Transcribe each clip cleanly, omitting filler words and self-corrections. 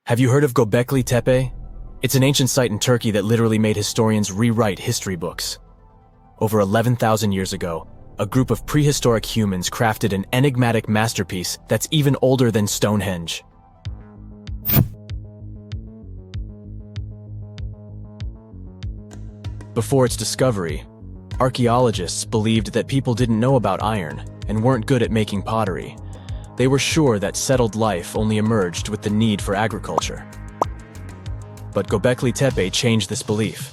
Have you heard of Göbekli Tepe? It's an ancient site in Turkey that literally made historians rewrite history books. Over 11,000 years ago, a group of prehistoric humans crafted an enigmatic masterpiece that's even older than Stonehenge. Before its discovery, archaeologists believed that people didn't know about iron and weren't good at making pottery. They were sure that settled life only emerged with the need for agriculture. But Göbekli Tepe changed this belief.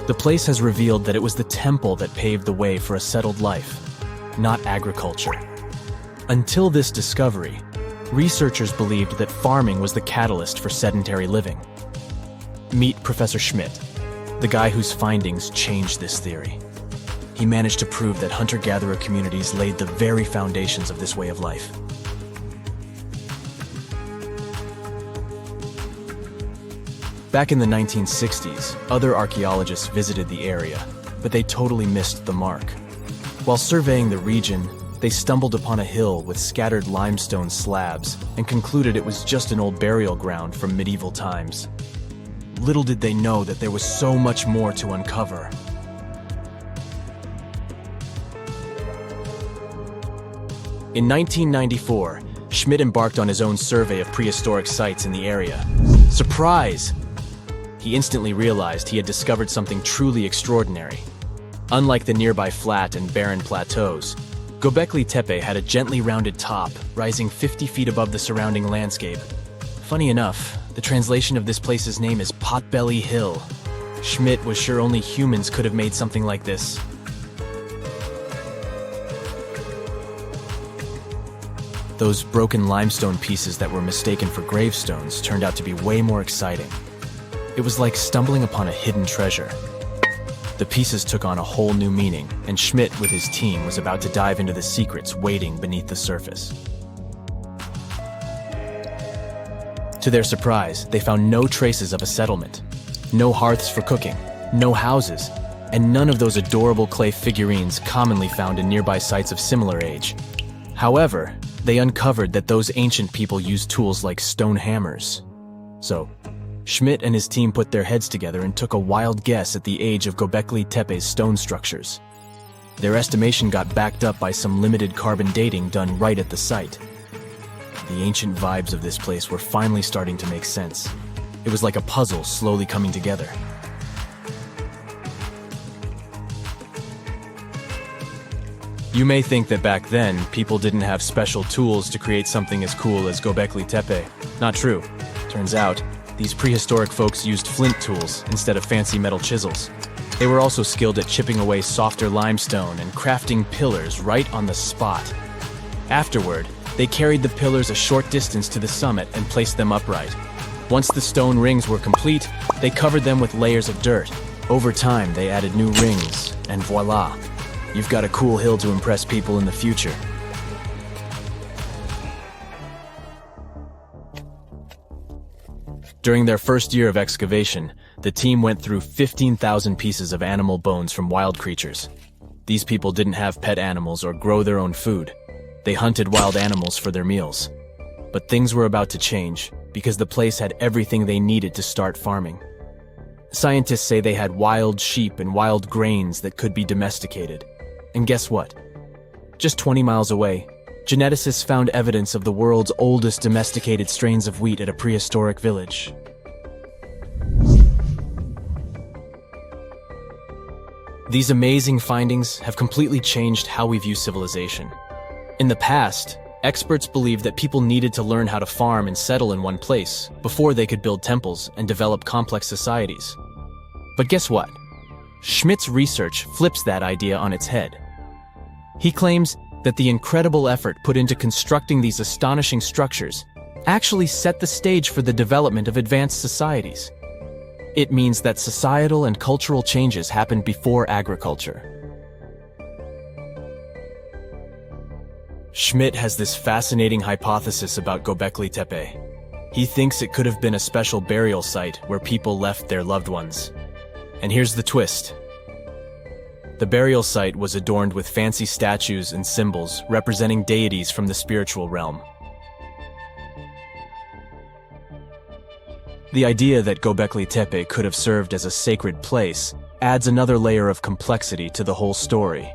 The place has revealed that it was the temple that paved the way for a settled life, not agriculture. Until this discovery, researchers believed that farming was the catalyst for sedentary living. Meet Professor Schmidt, the guy whose findings changed this theory. He managed to prove that hunter-gatherer communities laid the very foundations of this way of life. Back in the 1960s, other archaeologists visited the area, but they totally missed the mark. While surveying the region, they stumbled upon a hill with scattered limestone slabs and concluded it was just an old burial ground from medieval times. Little did they know that there was so much more to uncover. In 1994, Schmidt embarked on his own survey of prehistoric sites in the area. Surprise! He instantly realized he had discovered something truly extraordinary. Unlike the nearby flat and barren plateaus, Göbekli Tepe had a gently rounded top, rising 50 feet above the surrounding landscape. Funny enough, the translation of this place's name is Potbelly Hill. Schmidt was sure only humans could have made something like this. Those broken limestone pieces that were mistaken for gravestones turned out to be way more exciting. It was like stumbling upon a hidden treasure. The pieces took on a whole new meaning, and Schmidt with his team was about to dive into the secrets waiting beneath the surface. To their surprise, they found no traces of a settlement. No hearths for cooking, no houses, and none of those adorable clay figurines commonly found in nearby sites of similar age. However, they uncovered that those ancient people used tools like stone hammers. So, Schmidt and his team put their heads together and took a wild guess at the age of Göbekli Tepe's stone structures. Their estimation got backed up by some limited carbon dating done right at the site. The ancient vibes of this place were finally starting to make sense. It was like a puzzle slowly coming together. You may think that back then, people didn't have special tools to create something as cool as Göbekli Tepe. Not true. Turns out, these prehistoric folks used flint tools instead of fancy metal chisels. They were also skilled at chipping away softer limestone and crafting pillars right on the spot. Afterward, they carried the pillars a short distance to the summit and placed them upright. Once the stone rings were complete, they covered them with layers of dirt. Over time, they added new rings, and voila! You've got a cool hill to impress people in the future. During their first year of excavation, the team went through 15,000 pieces of animal bones from wild creatures. These people didn't have pet animals or grow their own food. They hunted wild animals for their meals. But things were about to change, because the place had everything they needed to start farming. Scientists say they had wild sheep and wild grains that could be domesticated. And guess what? Just 20 miles away, geneticists found evidence of the world's oldest domesticated strains of wheat at a prehistoric village. These amazing findings have completely changed how we view civilization. In the past, experts believed that people needed to learn how to farm and settle in one place before they could build temples and develop complex societies. But guess what? Schmidt's research flips that idea on its head. He claims that the incredible effort put into constructing these astonishing structures actually set the stage for the development of advanced societies. It means that societal and cultural changes happened before agriculture. Schmidt has this fascinating hypothesis about Göbekli Tepe. He thinks it could have been a special burial site where people left their loved ones. And here's the twist. The burial site was adorned with fancy statues and symbols representing deities from the spiritual realm. The idea that Göbekli Tepe could have served as a sacred place adds another layer of complexity to the whole story.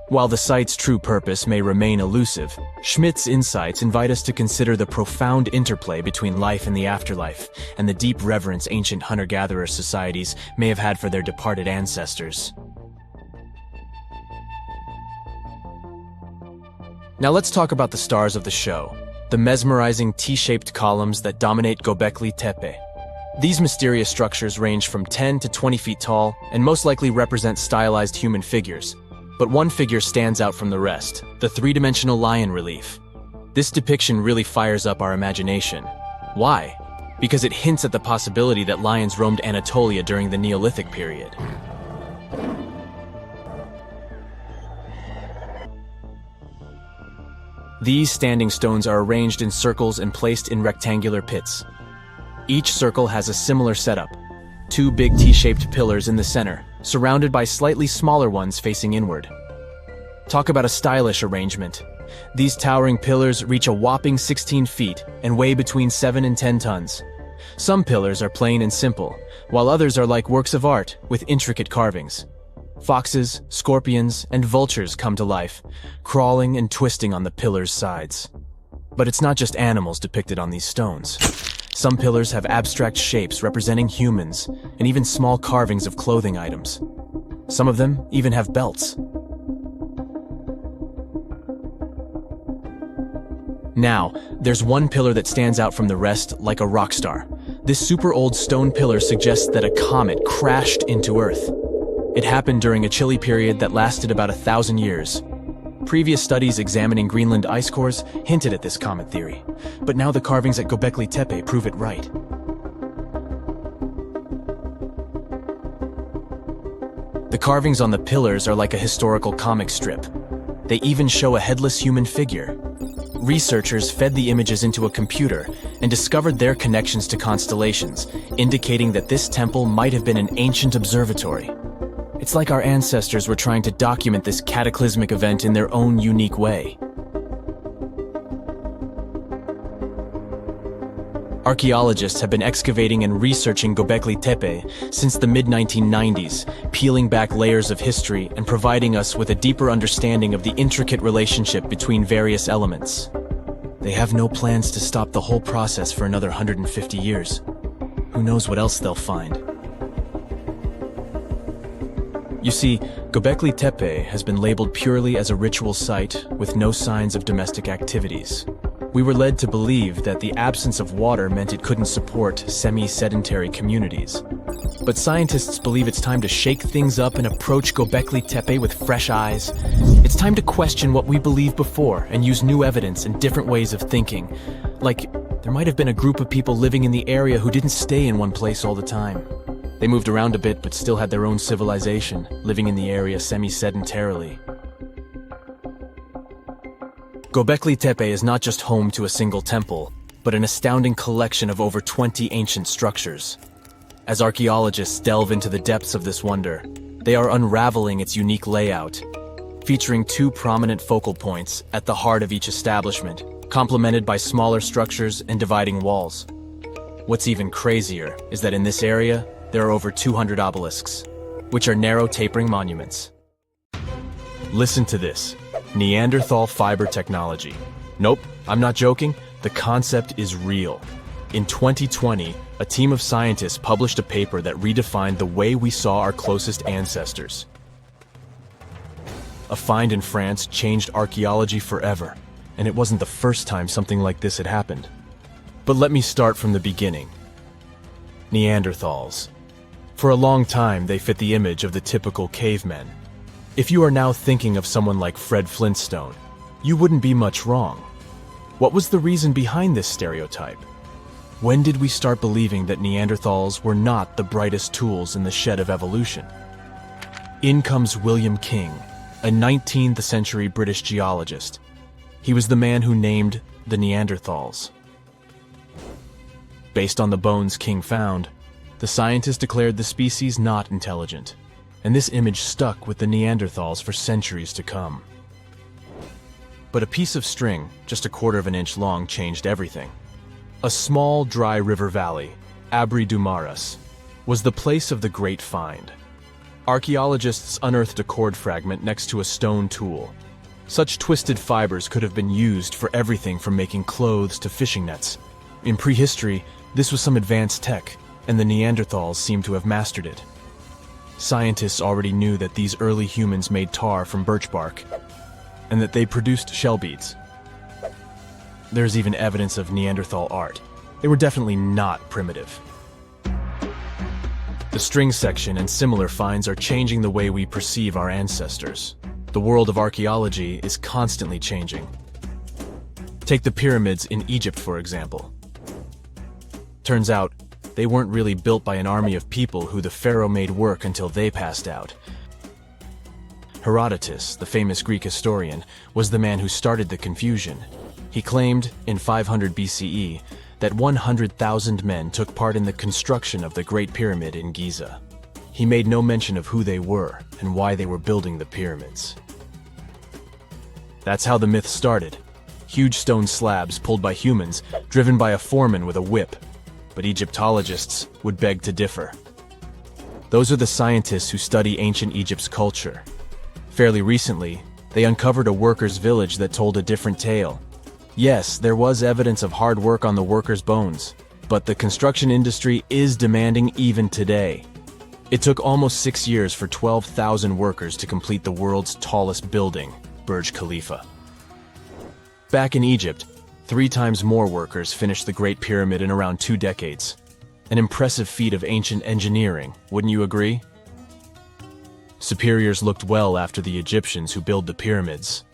While the site's true purpose may remain elusive, Schmidt's insights invite us to consider the profound interplay between life and the afterlife, and the deep reverence ancient hunter-gatherer societies may have had for their departed ancestors. Now let's talk about the stars of the show, the mesmerizing T-shaped columns that dominate Göbekli Tepe. These mysterious structures range from 10 to 20 feet tall and most likely represent stylized human figures. But one figure stands out from the rest, the three-dimensional lion relief. This depiction really fires up our imagination. Why? Because it hints at the possibility that lions roamed Anatolia during the Neolithic period. These standing stones are arranged in circles and placed in rectangular pits. Each circle has a similar setup. Two big T-shaped pillars in the center, surrounded by slightly smaller ones facing inward. Talk about a stylish arrangement. These towering pillars reach a whopping 16 feet and weigh between 7 and 10 tons. Some pillars are plain and simple, while others are like works of art with intricate carvings. Foxes, scorpions, and vultures come to life, crawling and twisting on the pillars' sides. But it's not just animals depicted on these stones. Some pillars have abstract shapes representing humans, and even small carvings of clothing items. Some of them even have belts. Now, there's one pillar that stands out from the rest like a rock star. This super old stone pillar suggests that a comet crashed into Earth. It happened during a chilly period that lasted about 1,000 years. Previous studies examining Greenland ice cores hinted at this comet theory, but now the carvings at Göbekli Tepe prove it right. The carvings on the pillars are like a historical comic strip. They even show a headless human figure. Researchers fed the images into a computer and discovered their connections to constellations, indicating that this temple might have been an ancient observatory. It's like our ancestors were trying to document this cataclysmic event in their own unique way. Archaeologists have been excavating and researching Göbekli Tepe since the mid-1990s, peeling back layers of history and providing us with a deeper understanding of the intricate relationship between various elements. They have no plans to stop the whole process for another 150 years. Who knows what else they'll find? You see, Göbekli Tepe has been labeled purely as a ritual site with no signs of domestic activities. We were led to believe that the absence of water meant it couldn't support semi-sedentary communities. But scientists believe it's time to shake things up and approach Göbekli Tepe with fresh eyes. It's time to question what we believed before and use new evidence and different ways of thinking. Like, there might have been a group of people living in the area who didn't stay in one place all the time. They moved around a bit but still had their own civilization, living in the area semi-sedentarily. Göbekli Tepe is not just home to a single temple, but an astounding collection of over 20 ancient structures. As archaeologists delve into the depths of this wonder, they are unraveling its unique layout, featuring two prominent focal points at the heart of each establishment, complemented by smaller structures and dividing walls. What's even crazier is that in this area, there are over 200 obelisks, which are narrow tapering monuments. Listen to this. Neanderthal fiber technology. Nope, I'm not joking. The concept is real. In 2020, a team of scientists published a paper that redefined the way we saw our closest ancestors. A find in France changed archaeology forever, and it wasn't the first time something like this had happened. But let me start from the beginning. Neanderthals. For a long time, they fit the image of the typical cavemen. If you are now thinking of someone like Fred Flintstone, you wouldn't be much wrong. What was the reason behind this stereotype? When did we start believing that Neanderthals were not the brightest tools in the shed of evolution? In comes William King, a 19th century British geologist. He was the man who named the Neanderthals. Based on the bones King found, the scientist declared the species not intelligent, and this image stuck with the Neanderthals for centuries to come. But a piece of string, just a quarter of an inch long, changed everything. A small, dry river valley, Abri du Maras, was the place of the great find. Archaeologists unearthed a cord fragment next to a stone tool. Such twisted fibers could have been used for everything from making clothes to fishing nets. In prehistory, this was some advanced tech, and the Neanderthals seemed to have mastered it. Scientists already knew that these early humans made tar from birch bark, and that they produced shell beads. There's even evidence of Neanderthal art. They were definitely not primitive. The string section and similar finds are changing the way we perceive our ancestors. The world of archaeology is constantly changing. Take the pyramids in Egypt, for example. Turns out, they weren't really built by an army of people who the pharaoh made work until they passed out. Herodotus, the famous Greek historian, was the man who started the confusion. He claimed, in 500 BCE, that 100,000 men took part in the construction of the Great Pyramid in Giza. He made no mention of who they were and why they were building the pyramids. That's how the myth started. Huge stone slabs pulled by humans, driven by a foreman with a whip. But Egyptologists would beg to differ. Those are the scientists who study ancient Egypt's culture. Fairly recently, they uncovered a workers' village that told a different tale. Yes, there was evidence of hard work on the workers' bones, but the construction industry is demanding even today. It took almost 6 years for 12,000 workers to complete the world's tallest building, Burj Khalifa. Back in Egypt, 3 times more workers finished the Great Pyramid in around 2 decades. An impressive feat of ancient engineering, wouldn't you agree? Superiors looked well after the Egyptians who built the pyramids.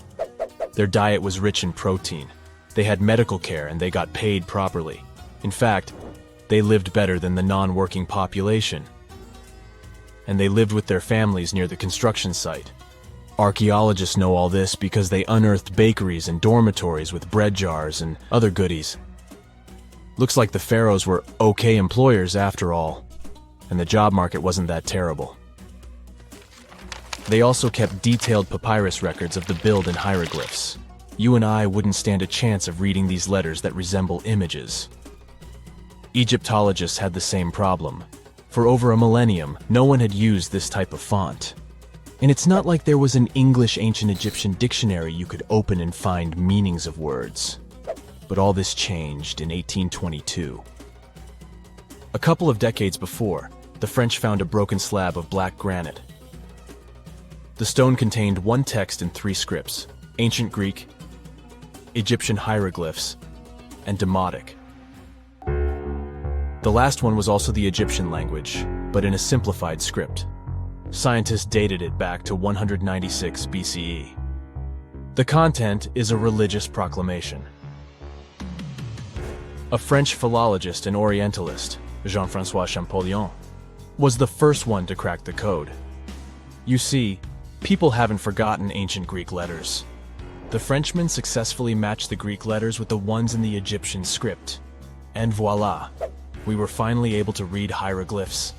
Their diet was rich in protein. They had medical care and they got paid properly. In fact, they lived better than the non-working population. And they lived with their families near the construction site. Archaeologists know all this because they unearthed bakeries and dormitories with bread jars and other goodies. Looks like the pharaohs were okay employers after all, and the job market wasn't that terrible. They also kept detailed papyrus records of the build and hieroglyphs. You and I wouldn't stand a chance of reading these letters that resemble images. Egyptologists had the same problem. For over a millennium, no one had used this type of font. And it's not like there was an English ancient Egyptian dictionary you could open and find meanings of words. But all this changed in 1822. A couple of decades before, the French found a broken slab of black granite. The stone contained one text in 3 scripts: Ancient Greek, Egyptian hieroglyphs, and Demotic. The last one was also the Egyptian language, but in a simplified script. Scientists dated it back to 196 BCE. The content is a religious proclamation. A French philologist and Orientalist, Jean-François Champollion, was the first one to crack the code. You see, people haven't forgotten ancient Greek letters. The Frenchman successfully matched the Greek letters with the ones in the Egyptian script. And voila, we were finally able to read hieroglyphs.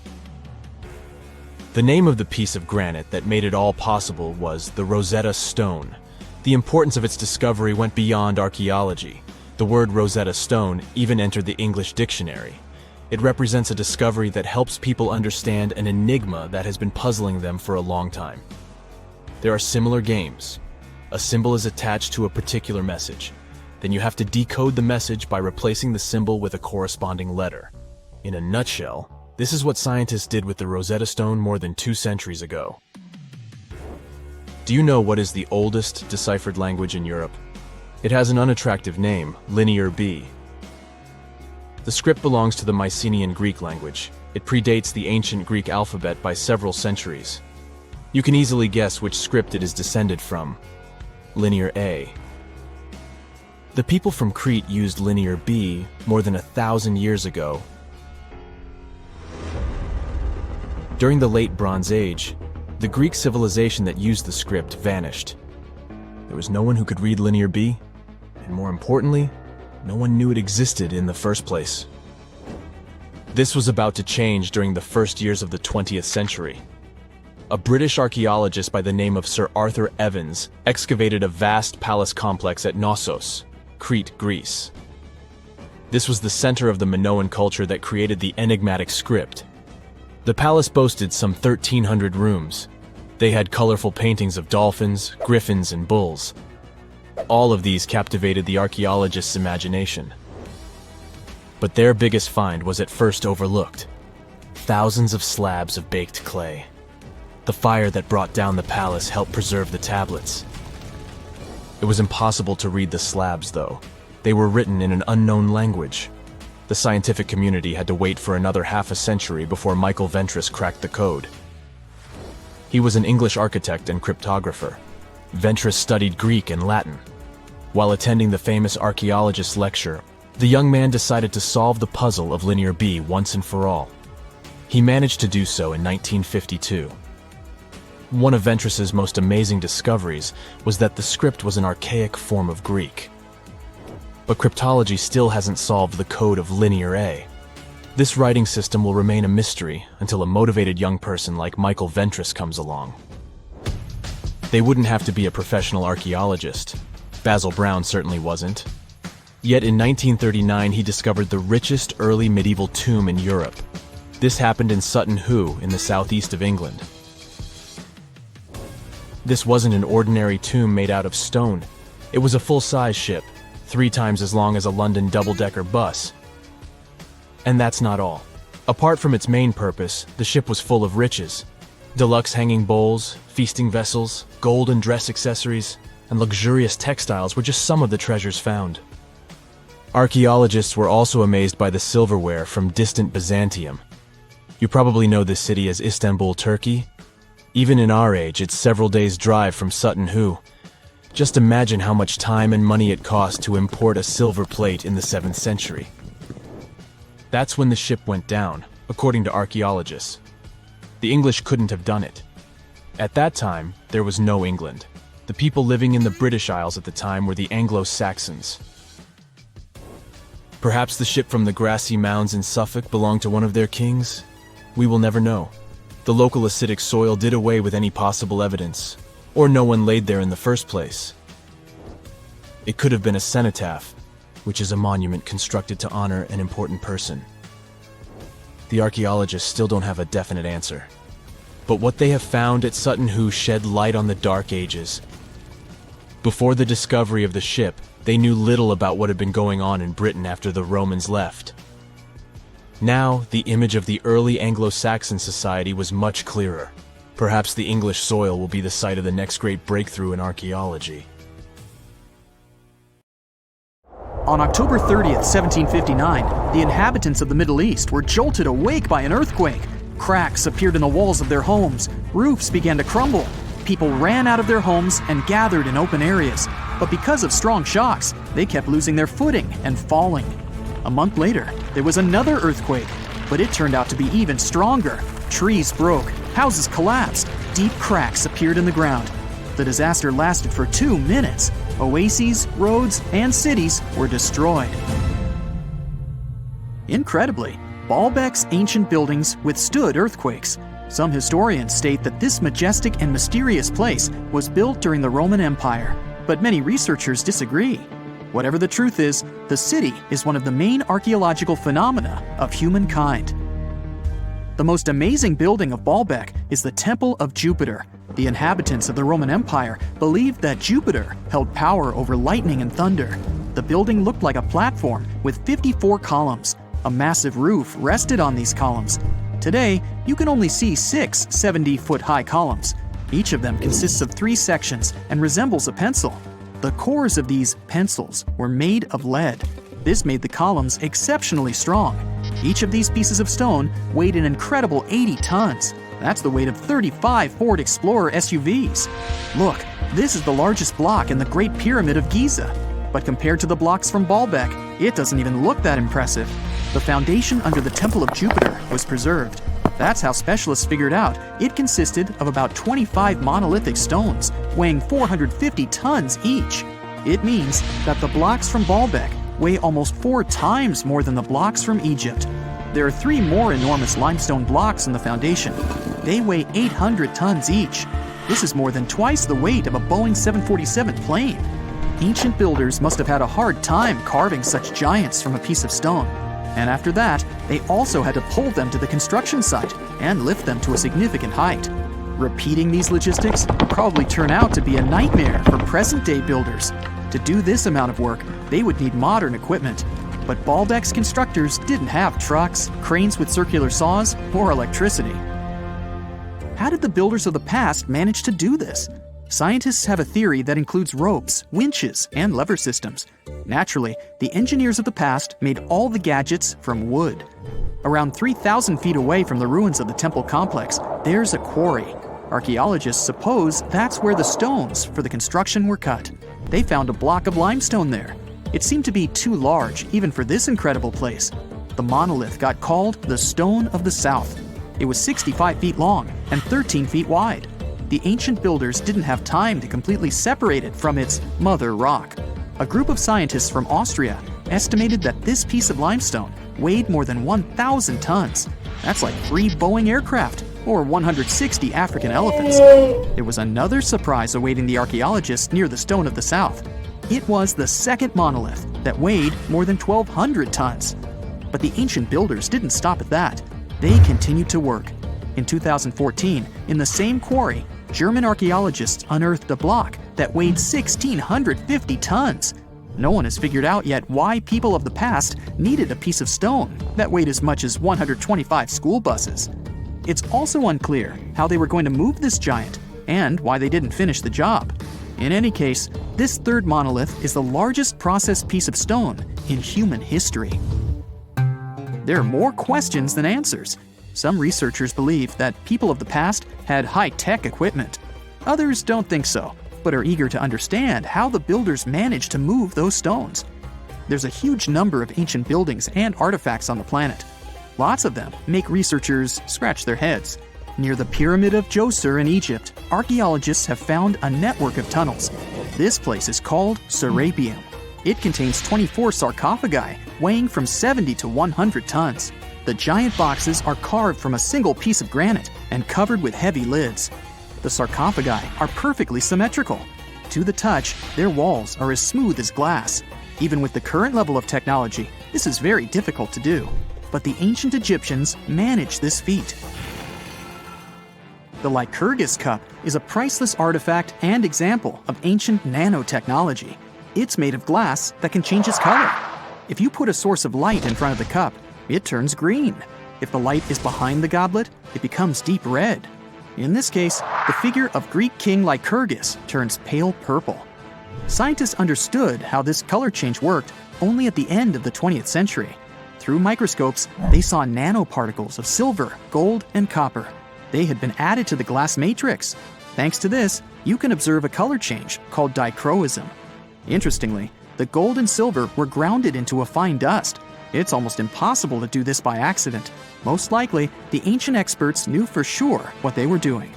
The name of the piece of granite that made it all possible was the Rosetta Stone. The importance of its discovery went beyond archaeology. The word Rosetta Stone even entered the English dictionary. It represents a discovery that helps people understand an enigma that has been puzzling them for a long time. There are similar games. A symbol is attached to a particular message. Then you have to decode the message by replacing the symbol with a corresponding letter. In a nutshell, this is what scientists did with the Rosetta Stone more than 2 centuries ago. Do you know what is the oldest deciphered language in Europe? It has an unattractive name, Linear B. The script belongs to the Mycenaean Greek language. It predates the ancient Greek alphabet by several centuries. You can easily guess which script it is descended from. Linear A. The people from Crete used Linear B more than 1,000 years ago. During the Late Bronze Age, the Greek civilization that used the script vanished. There was no one who could read Linear B, and more importantly, no one knew it existed in the first place. This was about to change during the first years of the 20th century. a British archaeologist by the name of Sir Arthur Evans excavated a vast palace complex at Knossos, Crete, Greece. This was the center of the Minoan culture that created the enigmatic script. The palace boasted some 1,300 rooms. They had colorful paintings of dolphins, griffins, and bulls. All of these captivated the archaeologists' imagination. But their biggest find was at first overlooked. Thousands of slabs of baked clay. The fire that brought down the palace helped preserve the tablets. It was impossible to read the slabs, though. They were written in an unknown language. The scientific community had to wait for another half a century before Michael Ventris cracked the code. He was an English architect and cryptographer. Ventris studied Greek and Latin. While attending the famous archaeologist lecture, the young man decided to solve the puzzle of Linear B once and for all. He managed to do so in 1952. One of Ventris's most amazing discoveries was that the script was an archaic form of Greek. But cryptology still hasn't solved the code of Linear A. This writing system will remain a mystery until a motivated young person like Michael Ventris comes along. They wouldn't have to be a professional archaeologist. Basil Brown certainly wasn't. Yet in 1939 he discovered the richest early medieval tomb in Europe. This happened in Sutton Hoo in the southeast of England. This wasn't an ordinary tomb made out of stone. It was a full-size ship, 3 times as long as a London double-decker bus. And that's not all. Apart from its main purpose, the ship was full of riches. Deluxe hanging bowls, feasting vessels, gold and dress accessories, and luxurious textiles were just some of the treasures found. Archaeologists were also amazed by the silverware from distant Byzantium. You probably know this city as Istanbul, Turkey. Even in our age, it's several days' drive from Sutton Hoo. Just imagine how much time and money it cost to import a silver plate in the 7th century. That's when the ship went down, according to archaeologists. The English couldn't have done it. At that time, there was no England. The people living in the British Isles at the time were the Anglo-Saxons. Perhaps the ship from the grassy mounds in Suffolk belonged to one of their kings? We will never know. The local acidic soil did away with any possible evidence, or no one laid there in the first place. It could have been a cenotaph, which is a monument constructed to honor an important person. The archaeologists still don't have a definite answer. But what they have found at Sutton Hoo shed light on the Dark Ages. Before the discovery of the ship, they knew little about what had been going on in Britain after the Romans left. Now, the image of the early Anglo-Saxon society was much clearer. Perhaps the English soil will be the site of the next great breakthrough in archaeology. On October 30th, 1759, the inhabitants of the Middle East were jolted awake by an earthquake. Cracks appeared in the walls of their homes, roofs began to crumble. People ran out of their homes and gathered in open areas. But because of strong shocks, they kept losing their footing and falling. A month later, there was another earthquake, but it turned out to be even stronger. Trees broke, houses collapsed, deep cracks appeared in the ground. The disaster lasted for 2 minutes. Oases, roads, and cities were destroyed. Incredibly, Baalbek's ancient buildings withstood earthquakes. Some historians state that this majestic and mysterious place was built during the Roman Empire, but many researchers disagree. Whatever the truth is, the city is one of the main archaeological phenomena of humankind. The most amazing building of Baalbek is the Temple of Jupiter. The inhabitants of the Roman Empire believed that Jupiter held power over lightning and thunder. The building looked like a platform with 54 columns. A massive roof rested on these columns. Today, you can only see 6 70-foot-high columns. Each of them consists of 3 sections and resembles a pencil. The cores of these pencils were made of lead. This made the columns exceptionally strong. Each of these pieces of stone weighed an incredible 80 tons. That's the weight of 35 Ford Explorer SUVs. Look, this is the largest block in the Great Pyramid of Giza. But compared to the blocks from Baalbek, it doesn't even look that impressive. The foundation under the Temple of Jupiter was preserved. That's how specialists figured out it consisted of about 25 monolithic stones, weighing 450 tons each. It means that the blocks from Baalbek weigh almost 4 times more than the blocks from Egypt. There are 3 more enormous limestone blocks in the foundation. They weigh 800 tons each. This is more than twice the weight of a Boeing 747 plane. Ancient builders must have had a hard time carving such giants from a piece of stone. And after that, they also had to pull them to the construction site and lift them to a significant height. Repeating these logistics would probably turn out to be a nightmare for present-day builders. To do this amount of work, they would need modern equipment. But Baalbek's constructors didn't have trucks, cranes with circular saws, or electricity. How did the builders of the past manage to do this? Scientists have a theory that includes ropes, winches, and lever systems. Naturally, the engineers of the past made all the gadgets from wood. Around 3,000 feet away from the ruins of the temple complex, there's a quarry. Archaeologists suppose that's where the stones for the construction were cut. They found a block of limestone there. It seemed to be too large, even for this incredible place. The monolith got called the Stone of the South. It was 65 feet long and 13 feet wide. The ancient builders didn't have time to completely separate it from its mother rock. A group of scientists from Austria estimated that this piece of limestone weighed more than 1,000 tons. That's like 3 Boeing aircraft or 160 African elephants. There was another surprise awaiting the archaeologists near the Stone of the South. It was the second monolith that weighed more than 1,200 tons. But the ancient builders didn't stop at that. They continued to work. In 2014, in the same quarry, German archaeologists unearthed a block that weighed 1,650 tons. No one has figured out yet why people of the past needed a piece of stone that weighed as much as 125 school buses. It's also unclear how they were going to move this giant and why they didn't finish the job. In any case, this third monolith is the largest processed piece of stone in human history. There are more questions than answers. Some researchers believe that people of the past had high-tech equipment. Others don't think so, but are eager to understand how the builders managed to move those stones. There's a huge number of ancient buildings and artifacts on the planet. Lots of them make researchers scratch their heads. Near the Pyramid of Djoser in Egypt, archaeologists have found a network of tunnels. This place is called Serapeum. It contains 24 sarcophagi weighing from 70 to 100 tons. The giant boxes are carved from a single piece of granite and covered with heavy lids. The sarcophagi are perfectly symmetrical. To the touch, their walls are as smooth as glass. Even with the current level of technology, this is very difficult to do. But the ancient Egyptians managed this feat. The Lycurgus cup is a priceless artifact and example of ancient nanotechnology. It's made of glass that can change its color. If you put a source of light in front of the cup, it turns green. If the light is behind the goblet, it becomes deep red. In this case, the figure of Greek king Lycurgus turns pale purple. Scientists understood how this color change worked only at the end of the 20th century. Through microscopes, they saw nanoparticles of silver, gold, and copper. They had been added to the glass matrix. Thanks to this, you can observe a color change called dichroism. Interestingly, the gold and silver were grounded into a fine dust. It's almost impossible to do this by accident. Most likely, the ancient experts knew for sure what they were doing.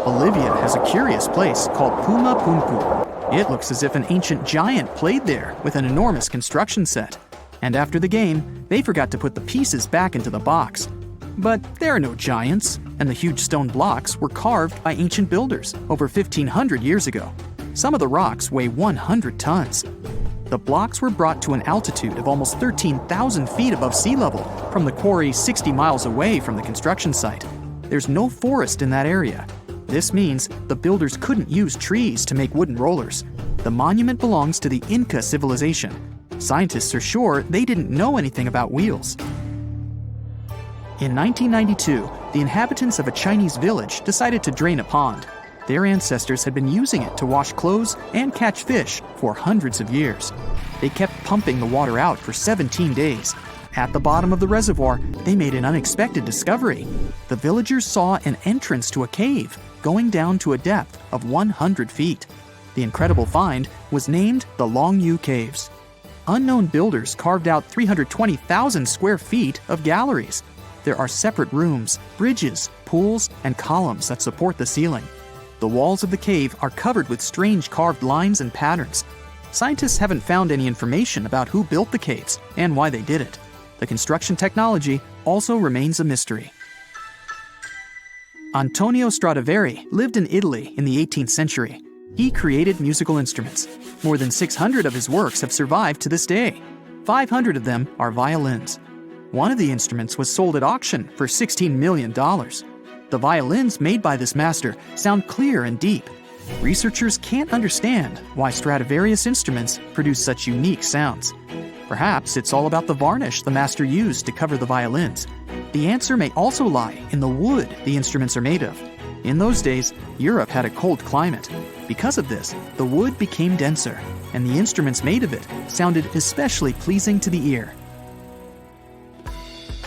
Bolivia has a curious place called Puma Punku. It looks as if an ancient giant played there with an enormous construction set. And after the game, they forgot to put the pieces back into the box. But there are no giants, and the huge stone blocks were carved by ancient builders over 1,500 years ago. Some of the rocks weigh 100 tons. The blocks were brought to an altitude of almost 13,000 feet above sea level from the quarry 60 miles away from the construction site. There's no forest in that area. This means the builders couldn't use trees to make wooden rollers. The monument belongs to the Inca civilization. Scientists are sure they didn't know anything about wheels. In 1992, the inhabitants of a Chinese village decided to drain a pond. Their ancestors had been using it to wash clothes and catch fish for hundreds of years. They kept pumping the water out for 17 days. At the bottom of the reservoir, they made an unexpected discovery. The villagers saw an entrance to a cave going down to a depth of 100 feet. The incredible find was named the Longyu Caves. Unknown builders carved out 320,000 square feet of galleries. There are separate rooms, bridges, pools, and columns that support the ceiling. The walls of the cave are covered with strange carved lines and patterns. Scientists haven't found any information about who built the caves and why they did it. The construction technology also remains a mystery. Antonio Stradivari lived in Italy in the 18th century. He created musical instruments. More than 600 of his works have survived to this day. 500 of them are violins. One of the instruments was sold at auction for $16 million. The violins made by this master sound clear and deep. Researchers can't understand why Stradivarius instruments produce such unique sounds. Perhaps it's all about the varnish the master used to cover the violins. The answer may also lie in the wood the instruments are made of. In those days, Europe had a cold climate. Because of this, the wood became denser, and the instruments made of it sounded especially pleasing to the ear.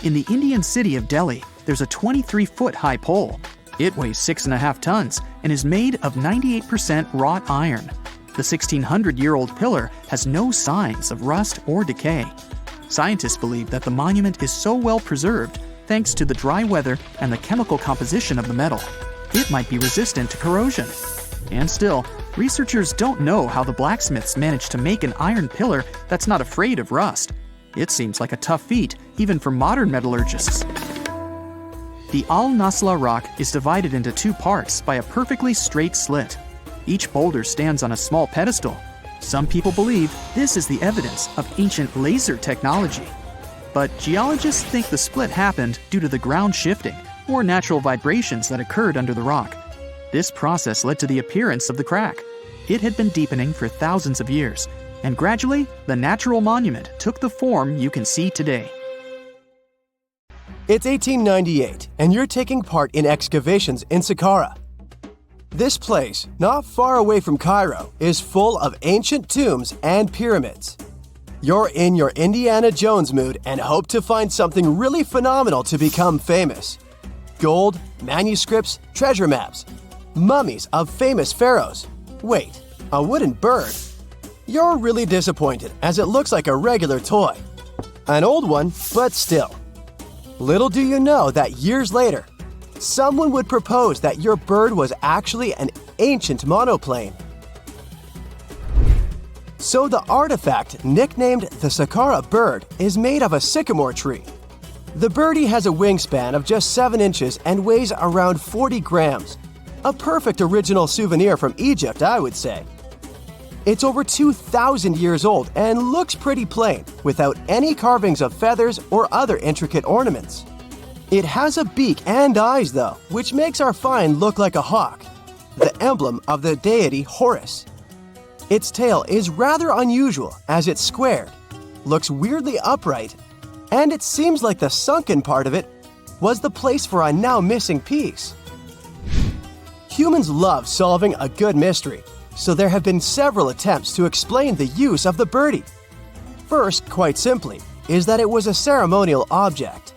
In the Indian city of Delhi, there's a 23-foot-high pole. It weighs 6.5 tons and is made of 98% wrought iron. The 1,600-year-old pillar has no signs of rust or decay. Scientists believe that the monument is so well preserved thanks to the dry weather and the chemical composition of the metal. It might be resistant to corrosion. And still, researchers don't know how the blacksmiths managed to make an iron pillar that's not afraid of rust. It seems like a tough feat, even for modern metallurgists. The Al-Nasla rock is divided into two parts by a perfectly straight slit. Each boulder stands on a small pedestal. Some people believe this is the evidence of ancient laser technology. But geologists think the split happened due to the ground shifting or natural vibrations that occurred under the rock. This process led to the appearance of the crack. It had been deepening for thousands of years, and gradually, the natural monument took the form you can see today. It's 1898, and you're taking part in excavations in Saqqara. This place, not far away from Cairo, is full of ancient tombs and pyramids. You're in your Indiana Jones mood and hope to find something really phenomenal to become famous. Gold, manuscripts, treasure maps, mummies of famous pharaohs. Wait, a wooden bird? You're really disappointed as it looks like a regular toy. An old one, but still. Little do you know that years later, someone would propose that your bird was actually an ancient monoplane. So the artifact, nicknamed the Saqqara bird, is made of a sycamore tree. The birdie has a wingspan of just 7 inches and weighs around 40 grams. A perfect original souvenir from Egypt, I would say. It's over 2,000 years old and looks pretty plain, without any carvings of feathers or other intricate ornaments. It has a beak and eyes, though, which makes our find look like a hawk, the emblem of the deity Horus. Its tail is rather unusual as it's squared, looks weirdly upright, and it seems like the sunken part of it was the place for a now missing piece. Humans love solving a good mystery, so there have been several attempts to explain the use of the birdie. First, quite simply, is that it was a ceremonial object.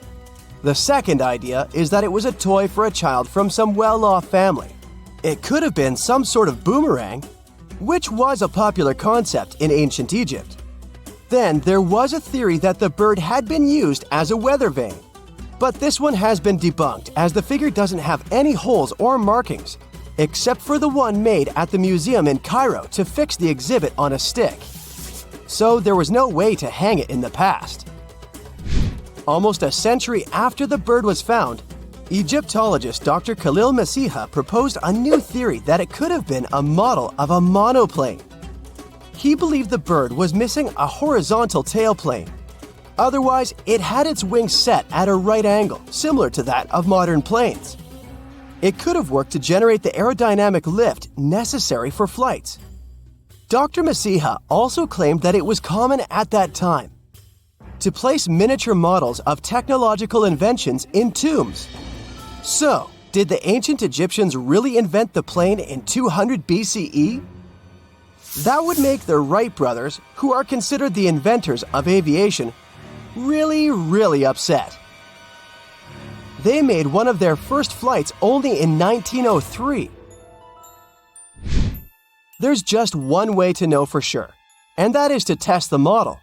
The second idea is that it was a toy for a child from some well-off family. It could have been some sort of boomerang, which was a popular concept in ancient Egypt. Then there was a theory that the bird had been used as a weather vane. But this one has been debunked as the figure doesn't have any holes or markings, except for the one made at the museum in Cairo to fix the exhibit on a stick. So there was no way to hang it in the past. Almost a century after the bird was found, Egyptologist Dr. Khalil Masiha proposed a new theory that it could have been a model of a monoplane. He believed the bird was missing a horizontal tailplane. Otherwise, it had its wings set at a right angle, similar to that of modern planes. It could have worked to generate the aerodynamic lift necessary for flights. Dr. Masiha also claimed that it was common at that time to place miniature models of technological inventions in tombs. So, did the ancient Egyptians really invent the plane in 200 BCE? That would make the Wright brothers, who are considered the inventors of aviation, really upset. They made one of their first flights only in 1903. There's just one way to know for sure, and that is to test the model.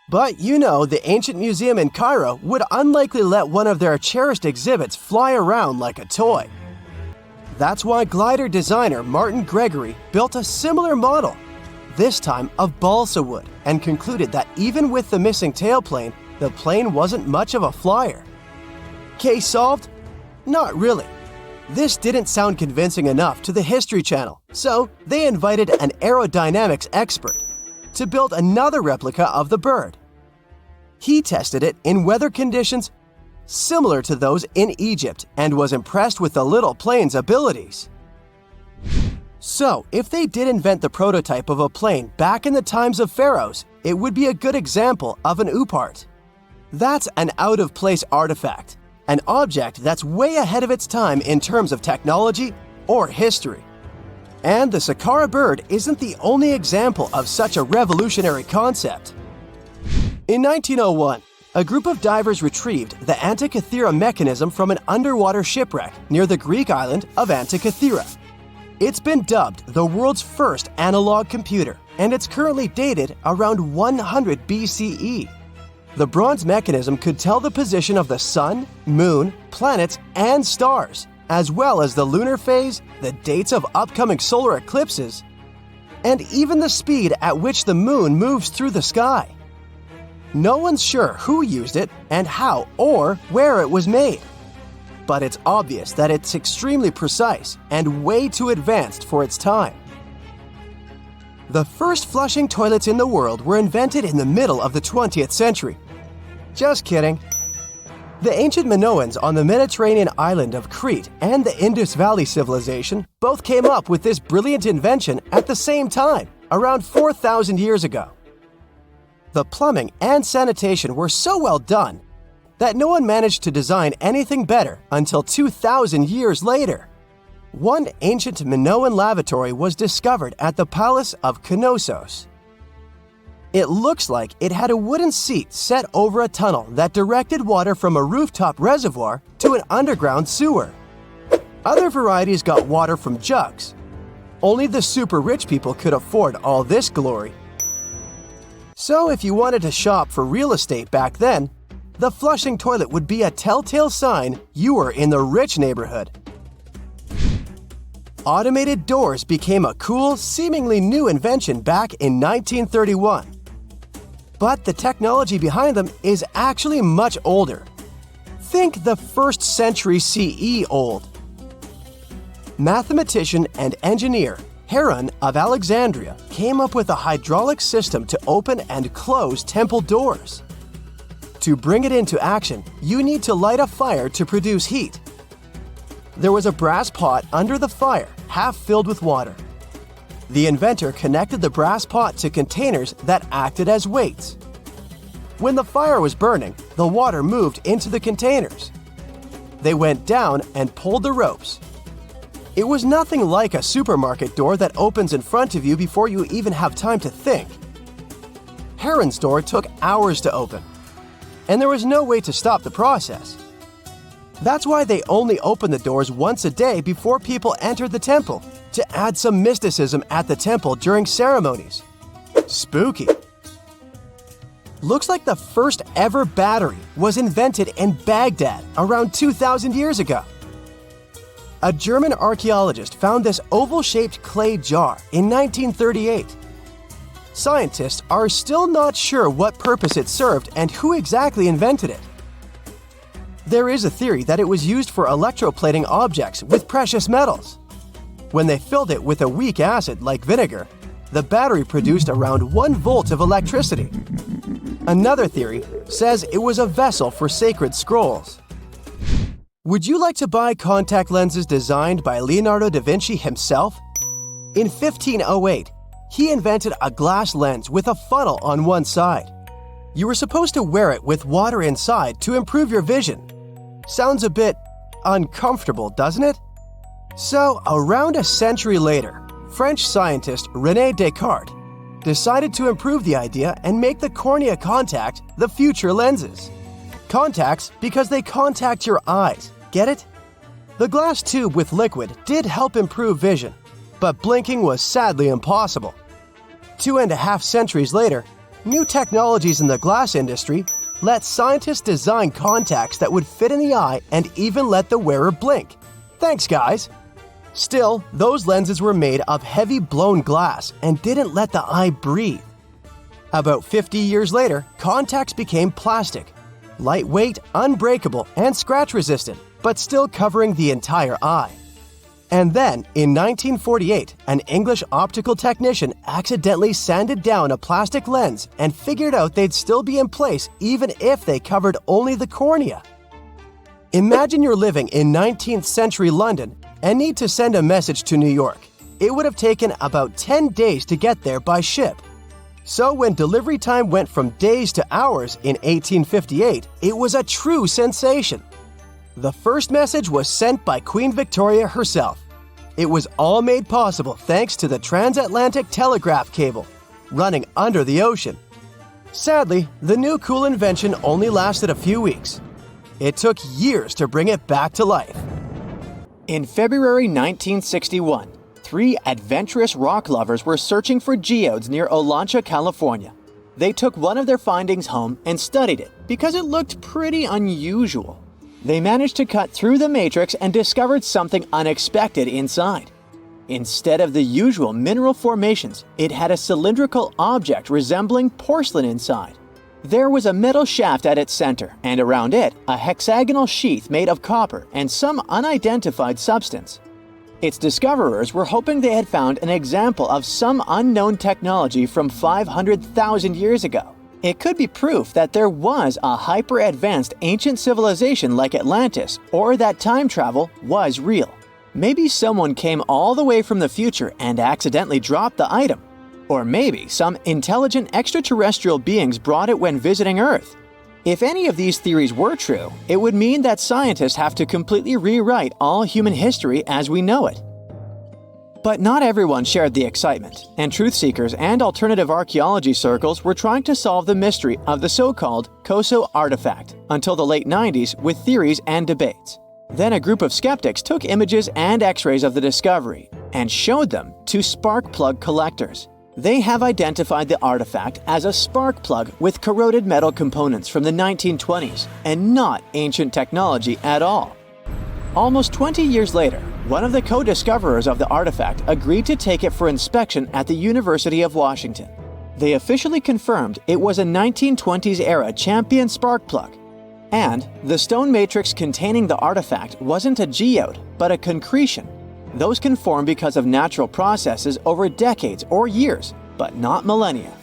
But you know, the ancient museum in Cairo would unlikely let one of their cherished exhibits fly around like a toy. That's why glider designer Martin Gregory built a similar model, this time of balsa wood, and concluded that even with the missing tailplane, the plane wasn't much of a flyer. Case solved? Not really. This didn't sound convincing enough to the History Channel, so they invited an aerodynamics expert to build another replica of the bird. He tested it in weather conditions similar to those in Egypt and was impressed with the little plane's abilities. So, if they did invent the prototype of a plane back in the times of pharaohs, it would be a good example of an oopart. That's an out-of-place artifact, an object that's way ahead of its time in terms of technology or history. And the Saqqara bird isn't the only example of such a revolutionary concept. In 1901, a group of divers retrieved the Antikythera mechanism from an underwater shipwreck near the Greek island of Antikythera. It's been dubbed the world's first analog computer, and it's currently dated around 100 BCE. The bronze mechanism could tell the position of the sun, moon, planets, and stars, as well as the lunar phase, the dates of upcoming solar eclipses, and even the speed at which the moon moves through the sky. No one's sure who used it and how or where it was made. But it's obvious that it's extremely precise and way too advanced for its time. The first flushing toilets in the world were invented in the middle of the 20th century. Just kidding. The ancient Minoans on the Mediterranean island of Crete and the Indus Valley civilization both came up with this brilliant invention at the same time, around 4,000 years ago. The plumbing and sanitation were so well done that no one managed to design anything better until 2,000 years later. One ancient Minoan lavatory was discovered at the Palace of Knossos. It looks like it had a wooden seat set over a tunnel that directed water from a rooftop reservoir to an underground sewer. Other varieties got water from jugs. Only the super rich people could afford all this glory. So if you wanted to shop for real estate back then, the flushing toilet would be a telltale sign you were in the rich neighborhood. Automated doors became a cool, seemingly new invention back in 1931. But the technology behind them is actually much older. Think the 1st century CE old. Mathematician and engineer Heron of Alexandria came up with a hydraulic system to open and close temple doors. To bring it into action, you need to light a fire to produce heat. There was a brass pot under the fire, half filled with water. The inventor connected the brass pot to containers that acted as weights. When the fire was burning, the water moved into the containers. They went down and pulled the ropes. It was nothing like a supermarket door that opens in front of you before you even have time to think. Heron's door took hours to open, and there was no way to stop the process. That's why they only opened the doors once a day before people entered the temple, to add some mysticism at the temple during ceremonies. Spooky. Looks like the first ever battery was invented in Baghdad around 2,000 years ago. A German archaeologist found this oval-shaped clay jar in 1938. Scientists are still not sure what purpose it served and who exactly invented it. There is a theory that it was used for electroplating objects with precious metals. When they filled it with a weak acid like vinegar, the battery produced around 1 volt of electricity. Another theory says it was a vessel for sacred scrolls. Would you like to buy contact lenses designed by Leonardo da Vinci himself? In 1508, he invented a glass lens with a funnel on one side. You were supposed to wear it with water inside to improve your vision. Sounds a bit uncomfortable, doesn't it? So, around a century later, French scientist René Descartes decided to improve the idea and make the cornea contact the future lenses. Contacts because they contact your eyes, get it? The glass tube with liquid did help improve vision, but blinking was sadly impossible. 2.5 centuries later, new technologies in the glass industry let scientists design contacts that would fit in the eye and even let the wearer blink. Thanks, guys! Still, those lenses were made of heavy blown glass and didn't let the eye breathe. About 50 years later, contacts became plastic, lightweight, unbreakable, and scratch-resistant, but still covering the entire eye. And then, in 1948, an English optical technician accidentally sanded down a plastic lens and figured out they'd still be in place even if they covered only the cornea. Imagine you're living in 19th century London and need to send a message to New York. It would have taken about 10 days to get there by ship. So when delivery time went from days to hours in 1858, it was a true sensation. The first message was sent by Queen Victoria herself. It was all made possible thanks to the transatlantic telegraph cable, running under the ocean. Sadly, the new cool invention only lasted a few weeks. It took years to bring it back to life. In February 1961, 3 adventurous rock lovers were searching for geodes near Olancha, California. They took one of their findings home and studied it because it looked pretty unusual. They managed to cut through the matrix and discovered something unexpected inside. Instead of the usual mineral formations, it had a cylindrical object resembling porcelain inside. There was a metal shaft at its center, and around it, a hexagonal sheath made of copper and some unidentified substance. Its discoverers were hoping they had found an example of some unknown technology from 500,000 years ago. It could be proof that there was a hyper-advanced ancient civilization like Atlantis, or that time travel was real. Maybe someone came all the way from the future and accidentally dropped the item. Or maybe some intelligent extraterrestrial beings brought it when visiting Earth. If any of these theories were true, it would mean that scientists have to completely rewrite all human history as we know it. But not everyone shared the excitement, and truth seekers and alternative archaeology circles were trying to solve the mystery of the so-called Koso artifact until the late 90s with theories and debates. Then a group of skeptics took images and x-rays of the discovery and showed them to spark plug collectors. They have identified the artifact as a spark plug with corroded metal components from the 1920s and not ancient technology at all. Almost 20 years later, one of the co-discoverers of the artifact agreed to take it for inspection at the University of Washington. They officially confirmed it was a 1920s-era Champion spark plug. And the stone matrix containing the artifact wasn't a geode, but a concretion. Those can form because of natural processes over decades or years, but not millennia.